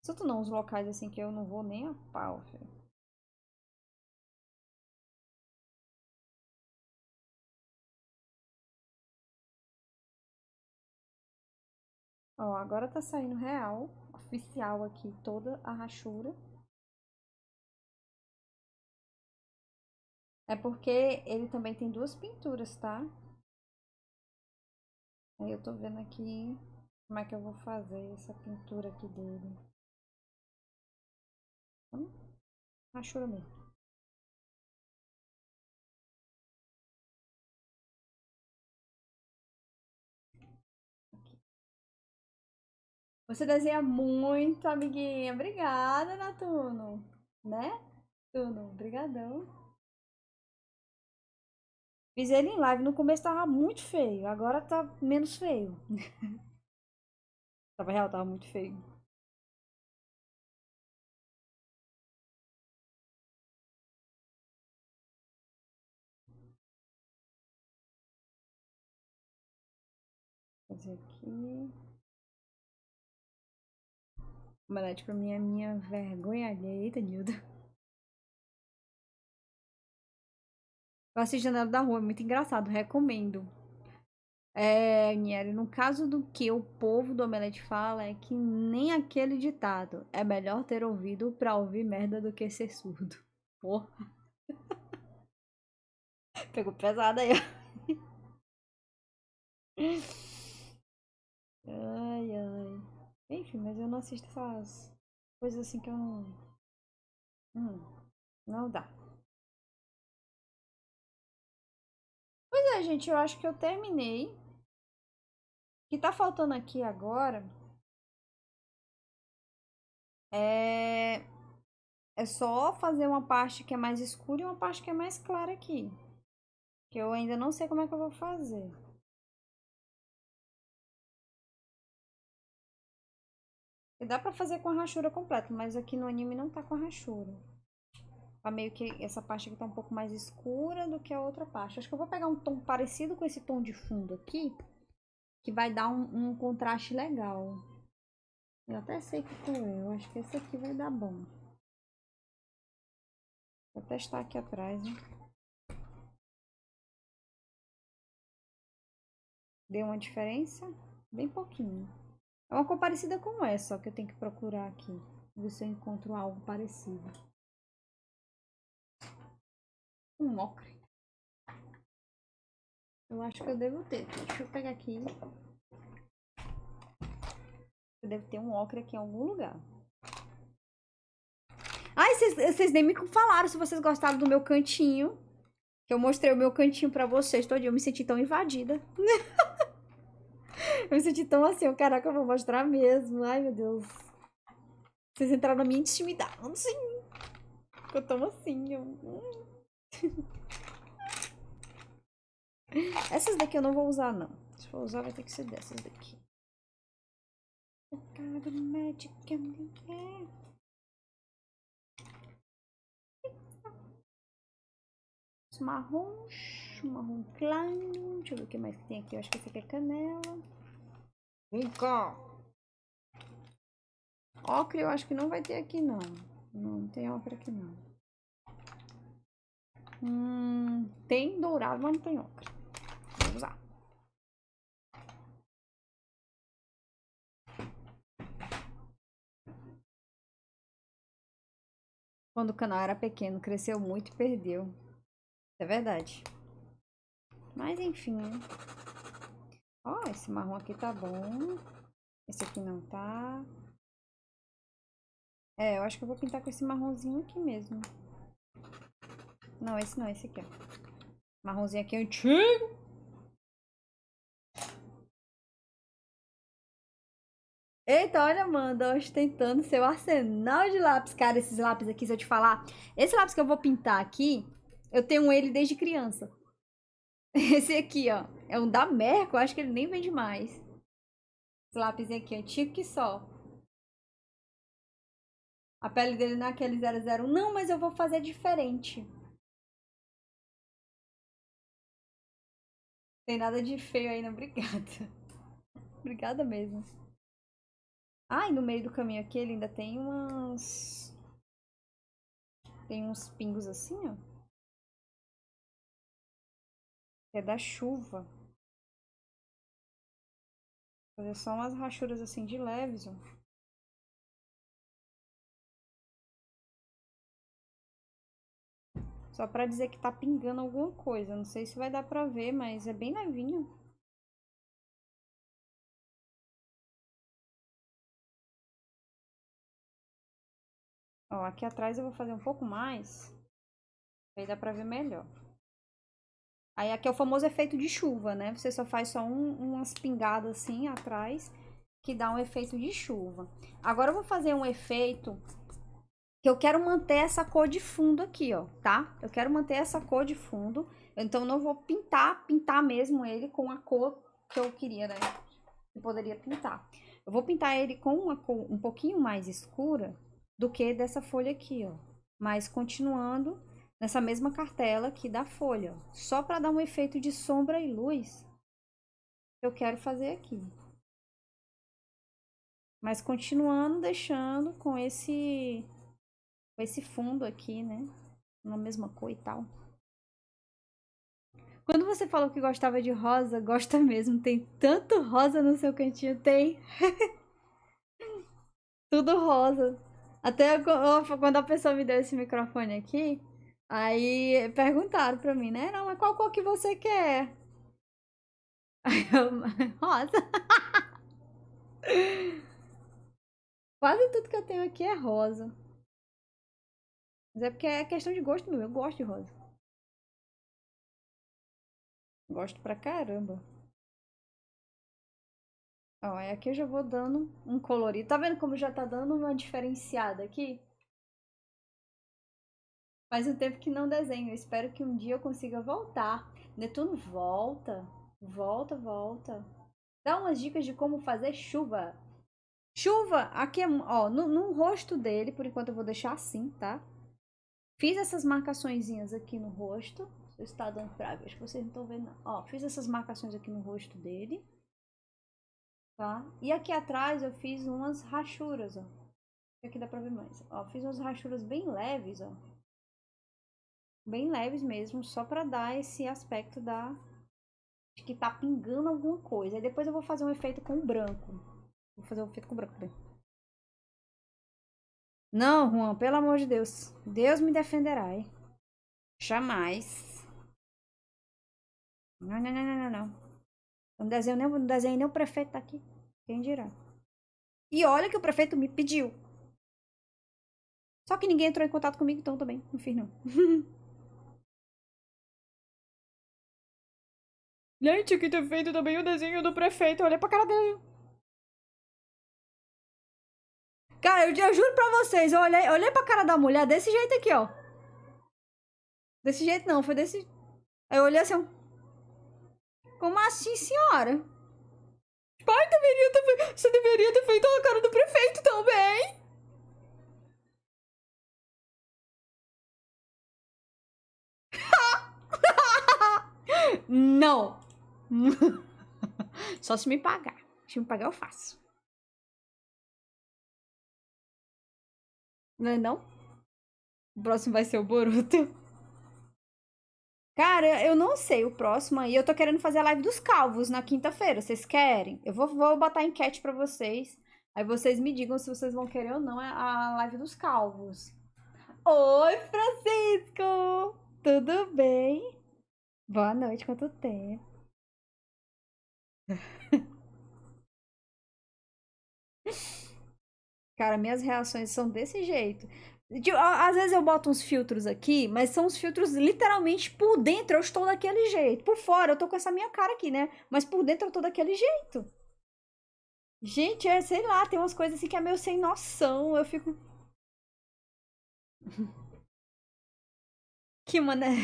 Assunto não, uns locais assim que eu não vou nem a pau, filho. Ó, agora tá saindo real, oficial aqui, toda a rachura. É porque ele também tem duas pinturas, tá? Aí eu tô vendo aqui como é que eu vou fazer essa pintura aqui dele. Rachura mesmo. Aqui. Você desenha muito, amiguinha. Obrigada, Natuno. Né? Tuno, brigadão. Fiz ele em live. No começo tava muito feio. Agora tá menos feio. Tava real, tava muito feio. Vou fazer aqui. Omelete pra mim é minha vergonha alheia. Eita, Nilda. Eu assisto Janela da Rua, é muito engraçado, recomendo. É, Nieri, no caso do que o povo do Omelete fala, é que nem aquele ditado. É melhor ter ouvido pra ouvir merda do que ser surdo. Porra. Pegou pesado aí, ó. Ai, ai. Enfim, mas eu não assisto essas coisas assim que eu não. Não dá. Pois é, gente, eu acho que eu terminei. O que tá faltando aqui agora é. É só fazer uma parte que é mais escura e uma parte que é mais clara aqui. Que eu ainda não sei como é que eu vou fazer. E dá pra fazer com a rachura completa, mas aqui no anime não tá com a rachura. Tá meio que essa parte aqui tá um pouco mais escura do que a outra parte. Acho que eu vou pegar um tom parecido com esse tom de fundo aqui, que vai dar um contraste legal. Eu até sei que cor é. Eu acho que esse aqui vai dar bom. Vou testar aqui atrás, né? Deu uma diferença? Bem pouquinho. É uma cor parecida com essa, só que eu tenho que procurar aqui. Ver se eu encontro algo parecido. Um ocre. Eu acho que eu devo ter. Deixa eu pegar aqui. Eu devo ter um ocre aqui em algum lugar. Ai, vocês nem me falaram se vocês gostaram do meu cantinho. Que eu mostrei o meu cantinho pra vocês todo dia. Eu me senti tão invadida. Eu me senti tão assim. Caraca, eu vou mostrar mesmo. Ai, meu Deus. Vocês entraram na minha intimidade. Sim. Eu tô assim. Essas daqui eu não vou usar, não. Se for usar, vai ter que ser dessas daqui. Os marrons. Marrom claro. Deixa eu ver o que mais que tem aqui. Eu acho que esse aqui é canela. Vem cá. Ocre eu acho que não vai ter aqui, não. Não tem ocre aqui, não. Tem dourado, mas não tem ocre. Vou usar. Quando o canal era pequeno, cresceu muito e perdeu. É verdade. Mas enfim. Ó, esse marrom aqui tá bom. Esse aqui não tá. É, eu acho que eu vou pintar com esse marronzinho aqui mesmo. Não, esse não, esse aqui, ó. Marronzinho aqui antigo. Eita, olha, Amanda, ostentando seu arsenal de lápis. Cara, esses lápis aqui, se eu te falar. Esse lápis que eu vou pintar aqui, eu tenho ele desde criança. Esse aqui, ó, é um da Merco, eu acho que ele nem vende mais. Esse lápis aqui, antigo que só. A pele dele não é aquele 00. Não, mas eu vou fazer diferente. Tem nada de feio aí, não. Obrigada. Obrigada mesmo. Ah, e no meio do caminho aqui ele ainda tem umas... Tem uns pingos assim, ó. Que é da chuva. Vou fazer só umas rachuras assim de leves, ó. Só pra dizer que tá pingando alguma coisa. Não sei se vai dar pra ver, mas é bem levinho. Ó, aqui atrás eu vou fazer um pouco mais. Aí dá pra ver melhor. Aí aqui é o famoso efeito de chuva, né? Você só faz só umas pingadas assim atrás, que dá um efeito de chuva. Agora eu vou fazer um efeito que eu quero manter essa cor de fundo aqui, ó, tá? Eu quero manter essa cor de fundo. Então não vou pintar mesmo ele com a cor que eu queria, né? Que poderia pintar. Eu vou pintar ele com uma cor um pouquinho mais escura do que dessa folha aqui, ó. Mas continuando nessa mesma cartela aqui da folha, ó. Só para dar um efeito de sombra e luz, eu quero fazer aqui. Mas continuando deixando com esse fundo aqui, né? Na mesma cor e tal. Quando você falou que gostava de rosa, gosta mesmo. Tem tanto rosa no seu cantinho, tem. Tudo rosa. Até quando a pessoa me deu esse microfone aqui, aí perguntaram pra mim, né? Não, mas qual cor que você quer? Aí eu, rosa. Quase tudo que eu tenho aqui é rosa. Mas é porque é questão de gosto meu. Eu gosto de rosa. Gosto pra caramba. Ó, aí aqui eu já vou dando um colorido. Tá vendo como já tá dando uma diferenciada aqui? Faz um tempo que não desenho. Eu espero que um dia eu consiga voltar. Netuno, volta. Volta, volta. Dá umas dicas de como fazer chuva. Chuva, aqui é, ó, no rosto dele, por enquanto eu vou deixar assim, tá? Fiz essas marcaçõezinhas aqui no rosto. Está dando pra ver, acho que vocês não estão vendo. Ó, fiz essas marcações aqui no rosto dele. Tá? E aqui atrás eu fiz umas rachuras, ó. Aqui dá pra ver mais. Ó, fiz umas rachuras bem leves, ó. Bem leves mesmo, só pra dar esse aspecto da... de que tá pingando alguma coisa. Aí depois eu vou fazer um efeito com branco. Vou fazer um efeito com branco também. Não, Juan, pelo amor de Deus. Deus me defenderá, hein? Jamais. Não, não, não, não, não. Não desenho nem o prefeito tá aqui. Quem dirá? E olha que o prefeito me pediu. Só que ninguém entrou em contato comigo, então também. Não fiz, não. Gente, aqui tá feito também o desenho do prefeito. Olha pra cara dele. Cara, eu juro pra vocês. Eu olhei pra cara da mulher desse jeito aqui, ó. Desse jeito não, foi desse... Aí eu olhei assim, ó. Como assim, senhora? Pai, você deveria ter feito a cara do prefeito também. Não. Só se me pagar. Se me pagar, eu faço. Não é não? O próximo vai ser o Boruto. Cara, eu não sei o próximo aí. Eu tô querendo fazer a live dos calvos na quinta-feira. Vocês querem? Eu vou botar enquete pra vocês. Aí vocês me digam se vocês vão querer ou não a live dos calvos. Oi, Francisco! Tudo bem? Boa noite, quanto tempo? Cara, minhas reações são desse jeito. Às vezes eu boto uns filtros aqui, mas são os filtros literalmente por dentro eu estou daquele jeito. Por fora eu tô com essa minha cara aqui, né? Mas por dentro eu tô daquele jeito. Gente, sei lá, tem umas coisas assim que é meio sem noção. Eu fico. Que mané.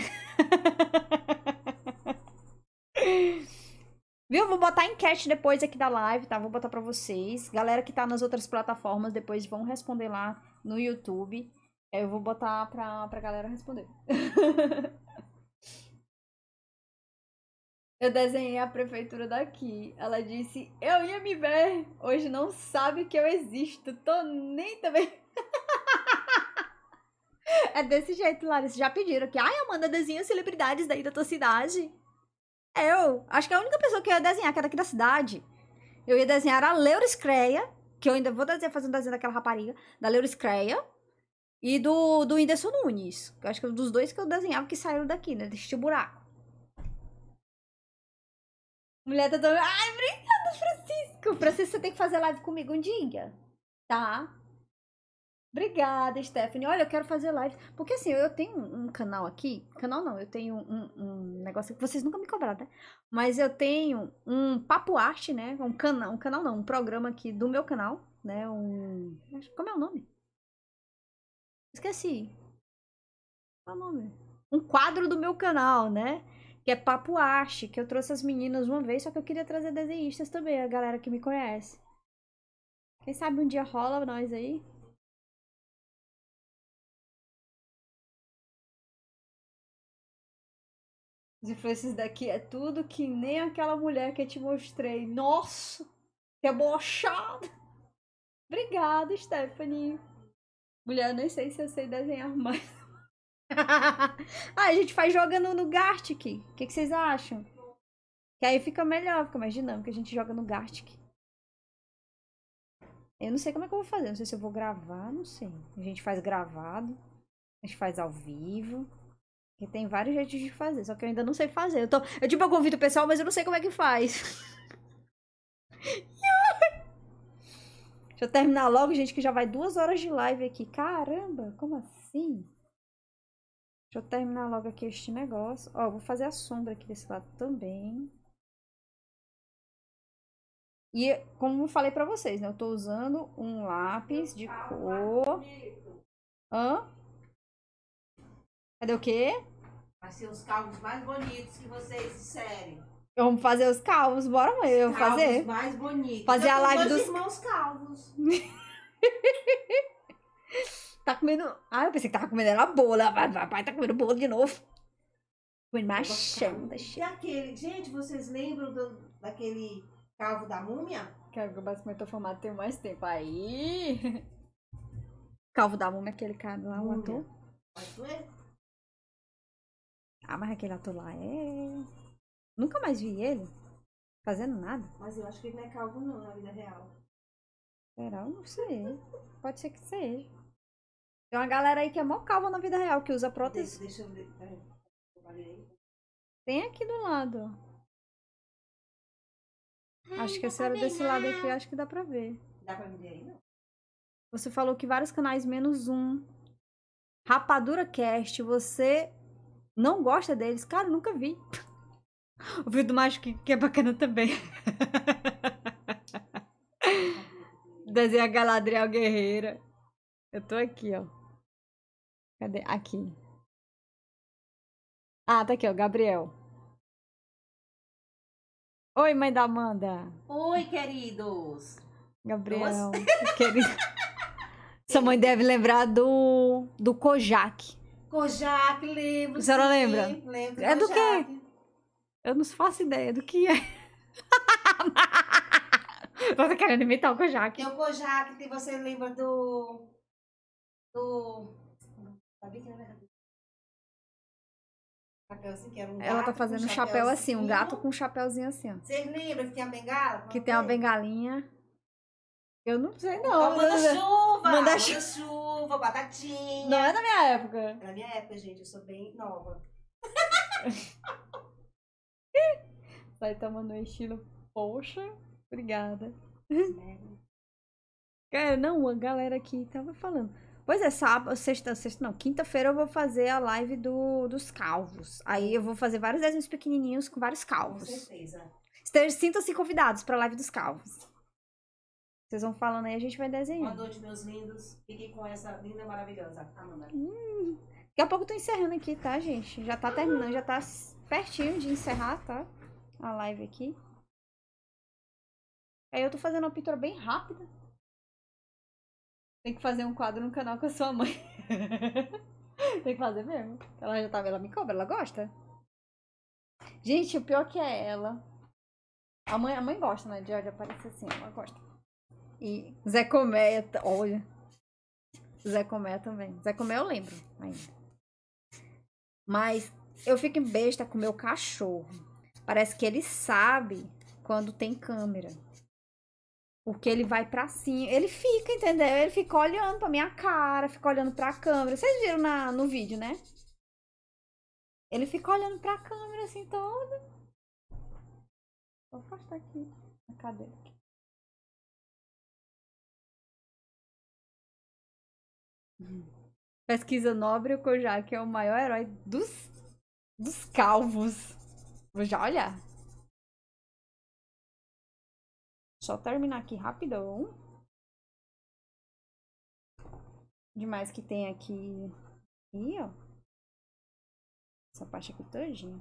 Viu? Vou botar enquete depois aqui da live, tá? Vou botar pra vocês. Galera que tá nas outras plataformas, depois vão responder lá no YouTube. Eu vou botar pra galera responder. Eu desenhei a prefeitura daqui. Ela disse, eu ia me ver. Hoje não sabe que eu existo. Tô nem também. É desse jeito, Larissa. Já pediram aqui. Ai, Amanda, desenha celebridades daí da tua cidade. Eu acho que a única pessoa que eu ia desenhar, que é daqui da cidade, eu ia desenhar a Leuriscreia, que eu ainda vou fazer um desenho daquela rapariga, da Leuriscreia, e do Whindersson Nunes. Eu acho que dos dois que eu desenhava que saíram daqui, né? Deste buraco. Mulher tá dando... Ai, obrigada, Francisco. Francisco, você tem que fazer live comigo um dia, tá? Obrigada, Stephanie. Olha, eu quero fazer live. Porque assim, eu tenho um canal aqui. Canal não, eu tenho um negócio que vocês nunca me cobraram, né? Mas eu tenho um Papo Arte, né? Um canal não, um programa aqui do meu canal, né? Como é o nome? Esqueci. Qual é o nome? Um quadro do meu canal, né? Que é Papo Arte, que eu trouxe as meninas uma vez, só que eu queria trazer desenhistas também, a galera que me conhece. Quem sabe um dia rola nós aí. Os influencers daqui é tudo que nem aquela mulher que eu te mostrei. Nossa, que debochada. Obrigada, Stephanie. Mulher, eu nem sei se eu sei desenhar mais. A gente faz jogando no Gartic. O que vocês acham? Que aí fica melhor, fica mais dinâmico. A gente joga no Gartic. Eu não sei como é que eu vou fazer. Não sei se eu vou gravar, não sei. A gente faz gravado. A gente faz ao vivo. Porque tem vários jeitos de fazer, só que eu ainda não sei fazer. Eu convido o pessoal, mas eu não sei como é que faz. Deixa eu terminar logo, gente, que já vai 2 horas de live aqui. Caramba, como assim? Deixa eu terminar logo aqui este negócio. Ó, vou fazer a sombra aqui desse lado também. E, como eu falei pra vocês, né? Eu tô usando um lápis de cor. Hã? Cadê o quê? Vai ser os calvos mais bonitos que vocês disserem. Vamos fazer os calvos, bora, mãe. Eu vou fazer. Os mais bonitos. Fazer a live dos irmãos calvos. Tá comendo... Ah, eu pensei que tava comendo era bolo. Papai tá comendo bolo de novo. Comendo machão, tá E cheio. aquele, gente, vocês lembram daquele calvo da múmia? Quero que eu basicamente tô formado tem mais tempo. Aí... Calvo da Múmia, aquele cara lá, o ator. Pode ver? Ah, mas aquele ator lá é... Nunca mais vi ele fazendo nada. Mas eu acho que ele não é calvo não, na vida real. Será? Eu não sei. Pode ser que seja. Tem uma galera aí que é mó calva na vida real, que usa prótese. Deixa eu ver. Peraí. Tem aqui do lado, ó. Acho que esse era desse lado aqui, acho que dá pra ver. Dá pra me ver aí, não? Você falou que vários canais menos um. Rapadura Cast, você não gosta deles? Cara, eu nunca vi. O vídeo do Macho que é bacana também. Desenha Galadriel Guerreira. Eu tô aqui, ó. Cadê? Aqui. Ah, tá aqui, ó. Gabriel. Oi, mãe da Amanda. Oi, queridos. Gabriel. Querido. Sua mãe deve lembrar do Kojak. Kojak, lembro. A senhora sim, lembra? Lembro É do Kojak. Eu não faço ideia do que é. Eu tô querendo imitar o Kojak. Tem o Kojak, que você lembra do... Sabia que era chapéuzinho, que era um Ela tá gato fazendo com um chapéu assim, um chapéuzinho. gato com um chapéuzinho assim, ó. Vocês lembram que tem a bengala? Que tem uma bengalinha. Eu não sei, Não, não. manda-chuva! Manda-chuva. Manda-chuva, batatinha. Não é da minha época. É da minha época, gente, eu sou bem nova. Sai tomando estilo. Poxa, obrigada. Cara, não, a galera aqui tava falando. Pois é, sábado, sexta não, quinta-feira eu vou fazer a live dos calvos. Aí eu vou fazer vários desenhos pequenininhos com vários Com calvos. certeza. Sintam-se convidados pra live dos calvos. Vocês vão falando aí, a gente vai Boa desenhando. noite, meus lindos. Fiquem com essa linda, maravilhosa Amanda. Daqui a pouco eu tô encerrando aqui, tá, gente? Já tá terminando, já tá pertinho de encerrar, tá? A live aqui. Aí eu tô fazendo uma pintura bem rápida. Tem que fazer um quadro no canal com a sua mãe. Tem que fazer mesmo. Ela já tá, ela me cobra, ela gosta. Gente, o pior que é ela. A mãe gosta, né? De aparecer assim, ela gosta. E Zé Colmeia, olha. Zé Colmeia também. Zé Colmeia eu lembro ainda. Mas eu fico besta com o meu cachorro. Parece que ele sabe quando tem câmera. Porque ele vai pra cima. Ele fica, entendeu? Ele fica olhando pra minha cara, fica olhando pra câmera. Vocês viram no vídeo, né? Ele fica olhando pra câmera assim toda. Vou afastar aqui a cadeira. Pesquisa Nobre, o Kojak é o maior herói dos calvos. Vou já olhar. Só terminar aqui rapidão. Demais que tem aqui. Ih, ó. Essa parte aqui todinha.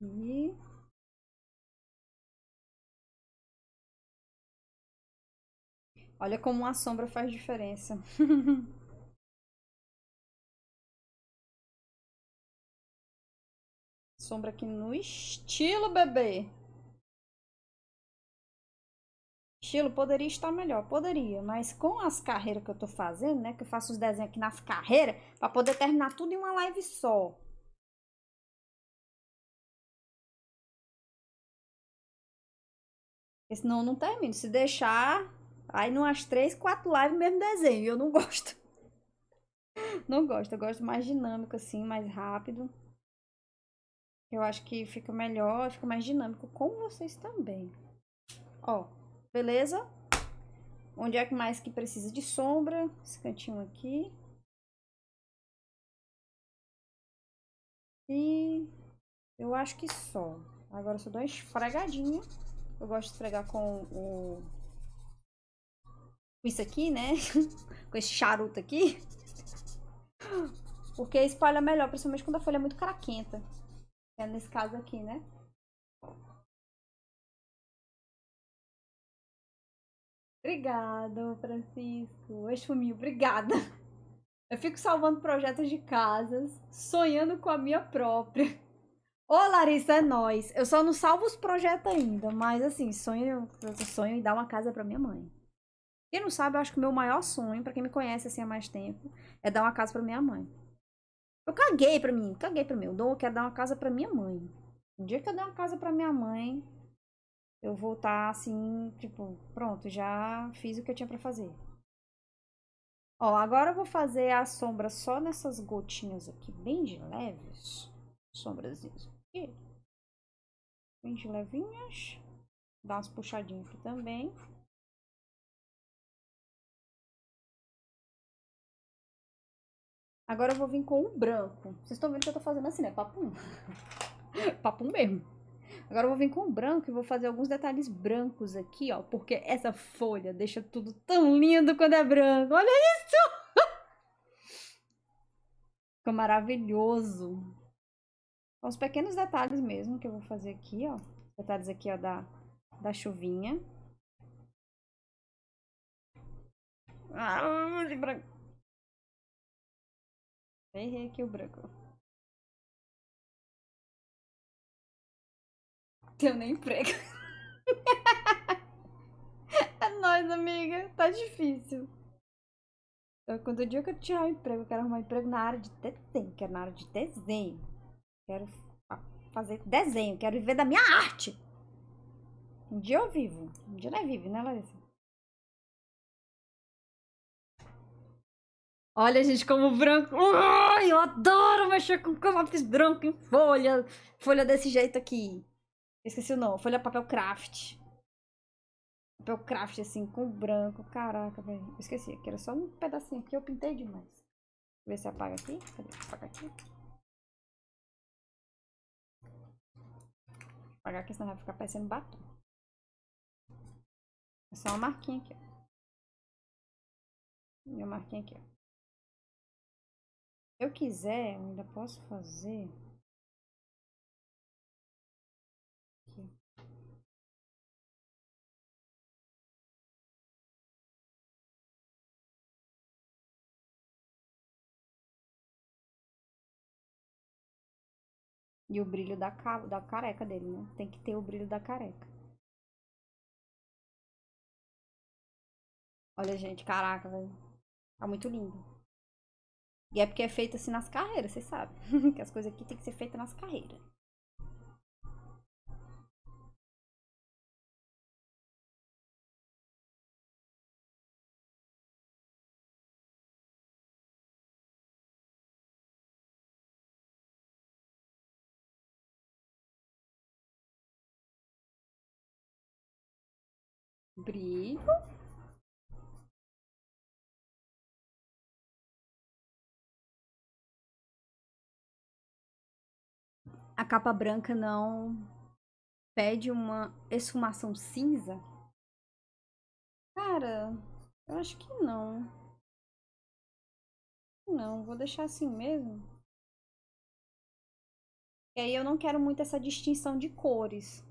E... olha como uma sombra faz diferença. Sombra aqui no estilo, bebê. Estilo poderia estar melhor, poderia. Mas com as carreiras que eu tô fazendo, né? Que eu faço os desenhos aqui nas carreiras, pra poder terminar tudo em uma live só. Porque senão eu não termino. Se deixar, aí numas 3, 4 lives mesmo desenho. Eu não gosto. Não gosto. Eu gosto mais dinâmico, assim, mais rápido. Eu acho que fica melhor, fica mais dinâmico com vocês também. Ó, beleza? Onde é que mais que precisa de sombra? Esse cantinho aqui. E eu acho que só. Agora eu só dou uma esfregadinha. Eu gosto de esfregar com isso aqui, né? Com esse charuto aqui. Porque espalha melhor, principalmente quando a folha é muito caraquenta. É nesse caso aqui, né? Obrigada, Francisco. Exfuminho, obrigada. Eu fico salvando projetos de casas, sonhando com a minha própria. Ô, Larissa, é nóis. Eu só não salvo os projetos ainda, mas assim, eu sonho em dar uma casa pra minha mãe. Quem não sabe, eu acho que o meu maior sonho, pra quem me conhece assim há mais tempo, é dar uma casa pra minha mãe. Eu caguei pra mim, caguei pra mim. Eu quero dar uma casa pra minha mãe. No dia que eu der uma casa pra minha mãe, eu vou estar assim, tipo, pronto, já fiz o que eu tinha pra fazer. Ó, agora eu vou fazer a sombra só nessas gotinhas aqui, bem de leves. Sombrazinhas aqui. Bem de levinhas. Dá umas puxadinhas aqui também. Agora eu vou vir com o branco. Vocês estão vendo que eu tô fazendo assim, né? Papum. Papum mesmo. Agora eu vou vir com o branco e vou fazer alguns detalhes brancos aqui, ó. Porque essa folha deixa tudo tão lindo quando é branco. Olha isso! Fica maravilhoso. São os pequenos detalhes mesmo que eu vou fazer aqui, ó. Detalhes aqui, ó, da chuvinha. Ah, de branco. Errei aqui o branco. Tenho nem emprego. É nóis, amiga. Tá difícil. Quando o dia que eu tirar um emprego, eu quero arrumar um emprego na área de desenho. Quero na área de desenho. Quero fazer desenho. Quero viver da minha arte. Um dia eu vivo. Um dia não é vive, né, Larissa? Olha, gente, como branco. Ai, eu adoro mexer com lápis branco em folha. Folha desse jeito aqui. Esqueci o nome. Folha papel craft. Papel craft, assim, com branco. Caraca, velho. Esqueci. Que era só um pedacinho aqui. Eu pintei demais. Ver se apaga aqui. Cadê? Apaga aqui. Apagar aqui, senão vai ficar parecendo batom. É só uma marquinha aqui, ó. Minha marquinha aqui, ó. Se eu quiser, eu ainda posso fazer. Aqui. E o brilho da careca dele, né? Tem que ter o brilho da careca. Olha, gente, caraca, velho. Tá muito lindo. E é porque é feito assim nas carreiras, vocês sabem. Que as coisas aqui tem que ser feitas nas carreiras. Brilho. A capa branca não pede uma esfumação cinza? Cara, eu acho que não. Não, vou deixar assim mesmo. E aí eu não quero muito essa distinção de cores.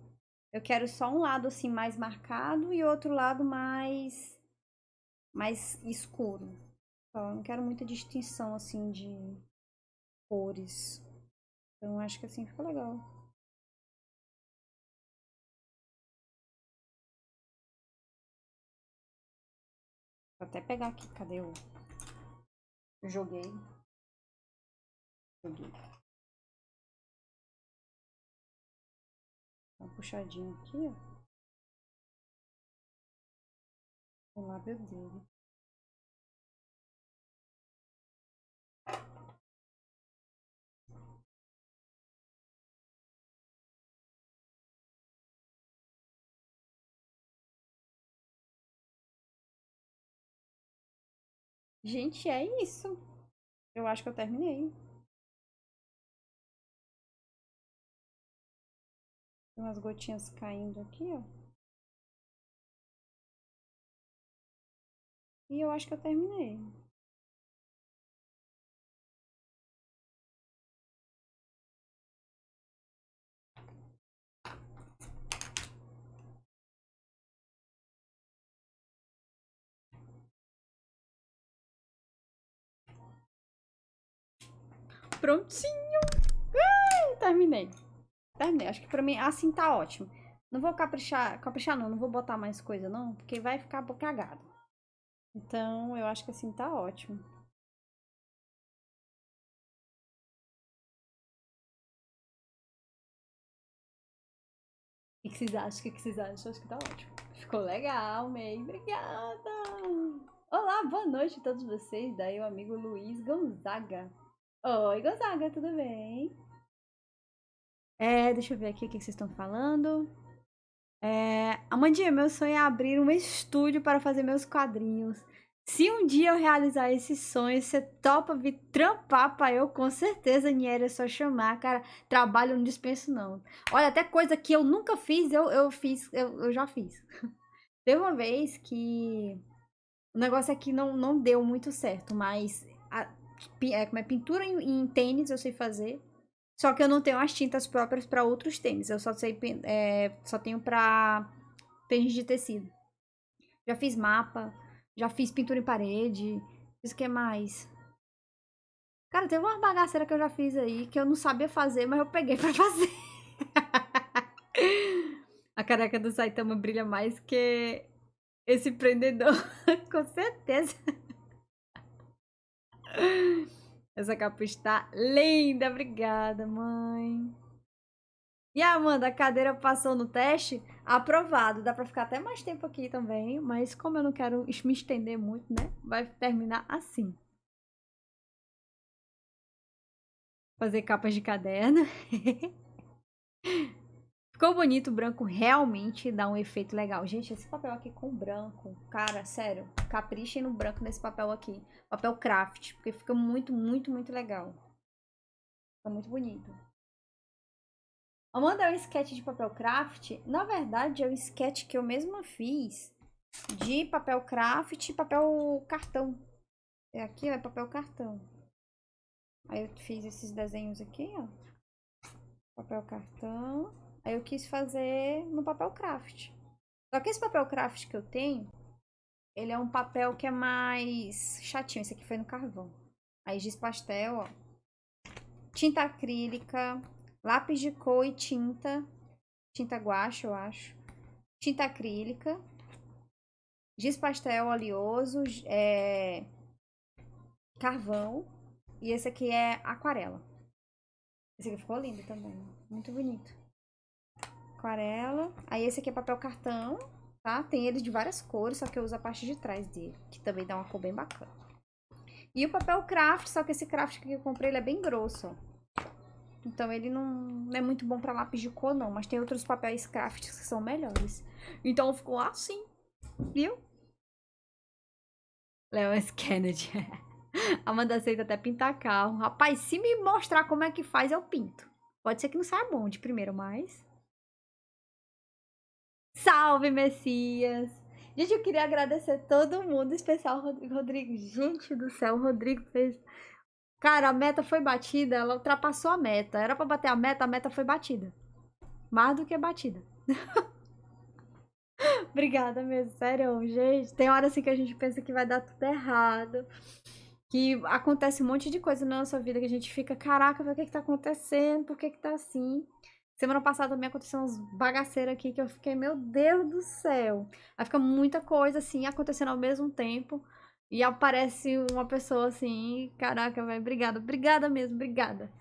Eu quero só um lado assim mais marcado e outro lado mais escuro. Então, eu não quero muita distinção assim de cores. Então acho que assim ficou legal. Vou até pegar aqui, cadê o? Eu joguei. Joguei. Uma puxadinha aqui, ó. O lábio dele. Gente, é isso. Eu acho que eu terminei. Tem umas gotinhas caindo aqui, ó. E eu acho que eu terminei. Prontinho. Terminei. Acho que pra mim assim tá ótimo. Não vou caprichar não vou botar mais coisa não, porque vai ficar cagado. Então, eu acho que assim tá ótimo. O que vocês acham? Acho que tá ótimo. Ficou legal, May. Obrigada. Olá, boa noite a todos vocês. Daí o amigo Luiz Gonzaga. Oi, Gonzaga, tudo bem? Deixa eu ver aqui o que vocês estão falando. Amandinha, meu sonho é abrir um estúdio para fazer meus quadrinhos. Se um dia eu realizar esse sonho, você topa vir trampar pra eu? Com certeza, Niera, é só chamar, cara. Trabalho não dispenso, não. Olha, até coisa que eu nunca fiz, eu já fiz. Teve uma vez que o negócio aqui não deu muito certo, mas pintura em tênis eu sei fazer. Só que eu não tenho as tintas próprias para outros tênis. Eu só tenho pra tênis de tecido. Já fiz mapa, já fiz pintura em parede. Fiz o que mais? Cara, teve uma bagaceira que eu já fiz aí que eu não sabia fazer, mas eu peguei pra fazer. A careca do Saitama brilha mais que esse prendedor, com certeza. Essa capuz tá linda, obrigada, mãe. E a Amanda, a cadeira passou no teste? Aprovado. Dá pra ficar até mais tempo aqui também, mas como eu não quero me estender muito, né? Vai terminar assim. Fazer capas de caderno. Ficou bonito, o branco realmente dá um efeito legal. Gente, esse papel aqui com branco, cara, sério, caprichem no branco nesse papel aqui. Papel craft, porque fica muito, muito, muito legal. Fica muito bonito. Amanda, é um sketch de papel craft? Na verdade, é um sketch que eu mesma fiz de papel craft e papel cartão. Aqui é papel cartão. Aí eu fiz esses desenhos aqui, ó. Papel cartão. Aí eu quis fazer no papel craft. Só que esse papel craft que eu tenho, ele é um papel que é mais chatinho. Esse aqui foi no carvão. Aí giz pastel, ó. Tinta acrílica, lápis de cor e tinta. Tinta guache, eu acho. Tinta acrílica. Giz pastel oleoso. Carvão. E esse aqui é aquarela. Esse aqui ficou lindo também. Muito bonito. Aquarela. Aí esse aqui é papel cartão, tá? Tem ele de várias cores, só que eu uso a parte de trás dele, que também dá uma cor bem bacana. E o papel craft, só que esse craft que eu comprei, ele é bem grosso, ó. Então ele não é muito bom pra lápis de cor, não. Mas tem outros papéis craft que são melhores. Então ficou assim, viu? Lewis Kennedy. Amanda aceita até pintar carro. Rapaz, se me mostrar como é que faz, eu pinto. Pode ser que não saia bom de primeiro, mas... Salve, Messias! Gente, eu queria agradecer todo mundo, em especial o Rodrigo. Gente do céu, o Rodrigo fez... Cara, a meta foi batida, ela ultrapassou a meta. Era pra bater a meta foi batida. Mais do que batida. Obrigada mesmo, sério, gente. Tem hora assim que a gente pensa que vai dar tudo errado. Que acontece um monte de coisa na nossa vida que a gente fica, caraca, o que que tá acontecendo? Por que que tá assim? Semana passada também aconteceu umas bagaceiras aqui que eu fiquei, meu Deus do céu. Aí fica muita coisa assim acontecendo ao mesmo tempo. E aparece uma pessoa assim, caraca, velho, obrigada mesmo, obrigada.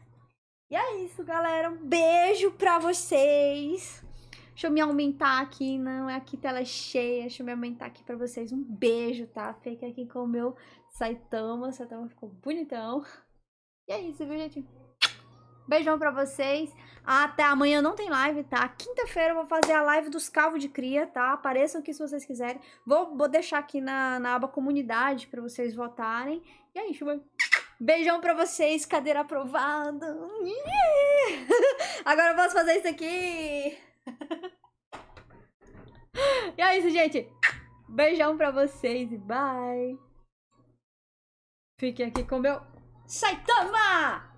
E é isso, galera, um beijo pra vocês. Deixa eu me aumentar aqui, não, é aqui tela cheia, deixa eu me aumentar aqui pra vocês. Um beijo, tá? Fica aqui com o meu Saitama ficou bonitão. E é isso, viu, gente? Beijão pra vocês. Até amanhã não tem live, tá? Quinta-feira eu vou fazer a live dos calvos de cria, tá? Apareçam aqui se vocês quiserem. Vou deixar aqui na aba comunidade pra vocês votarem. E é isso, beijão pra vocês, cadeira aprovada. Agora eu posso fazer isso aqui. E é isso, gente. Beijão pra vocês e bye. Fiquem aqui com o meu Saitama!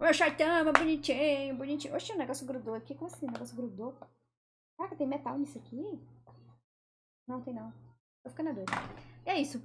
Meu Saitama, bonitinho, bonitinho. Oxe, o negócio grudou aqui. Como assim? O negócio grudou? Caraca, tem metal nisso aqui? Não, tem não. Tô ficando doida. E é isso.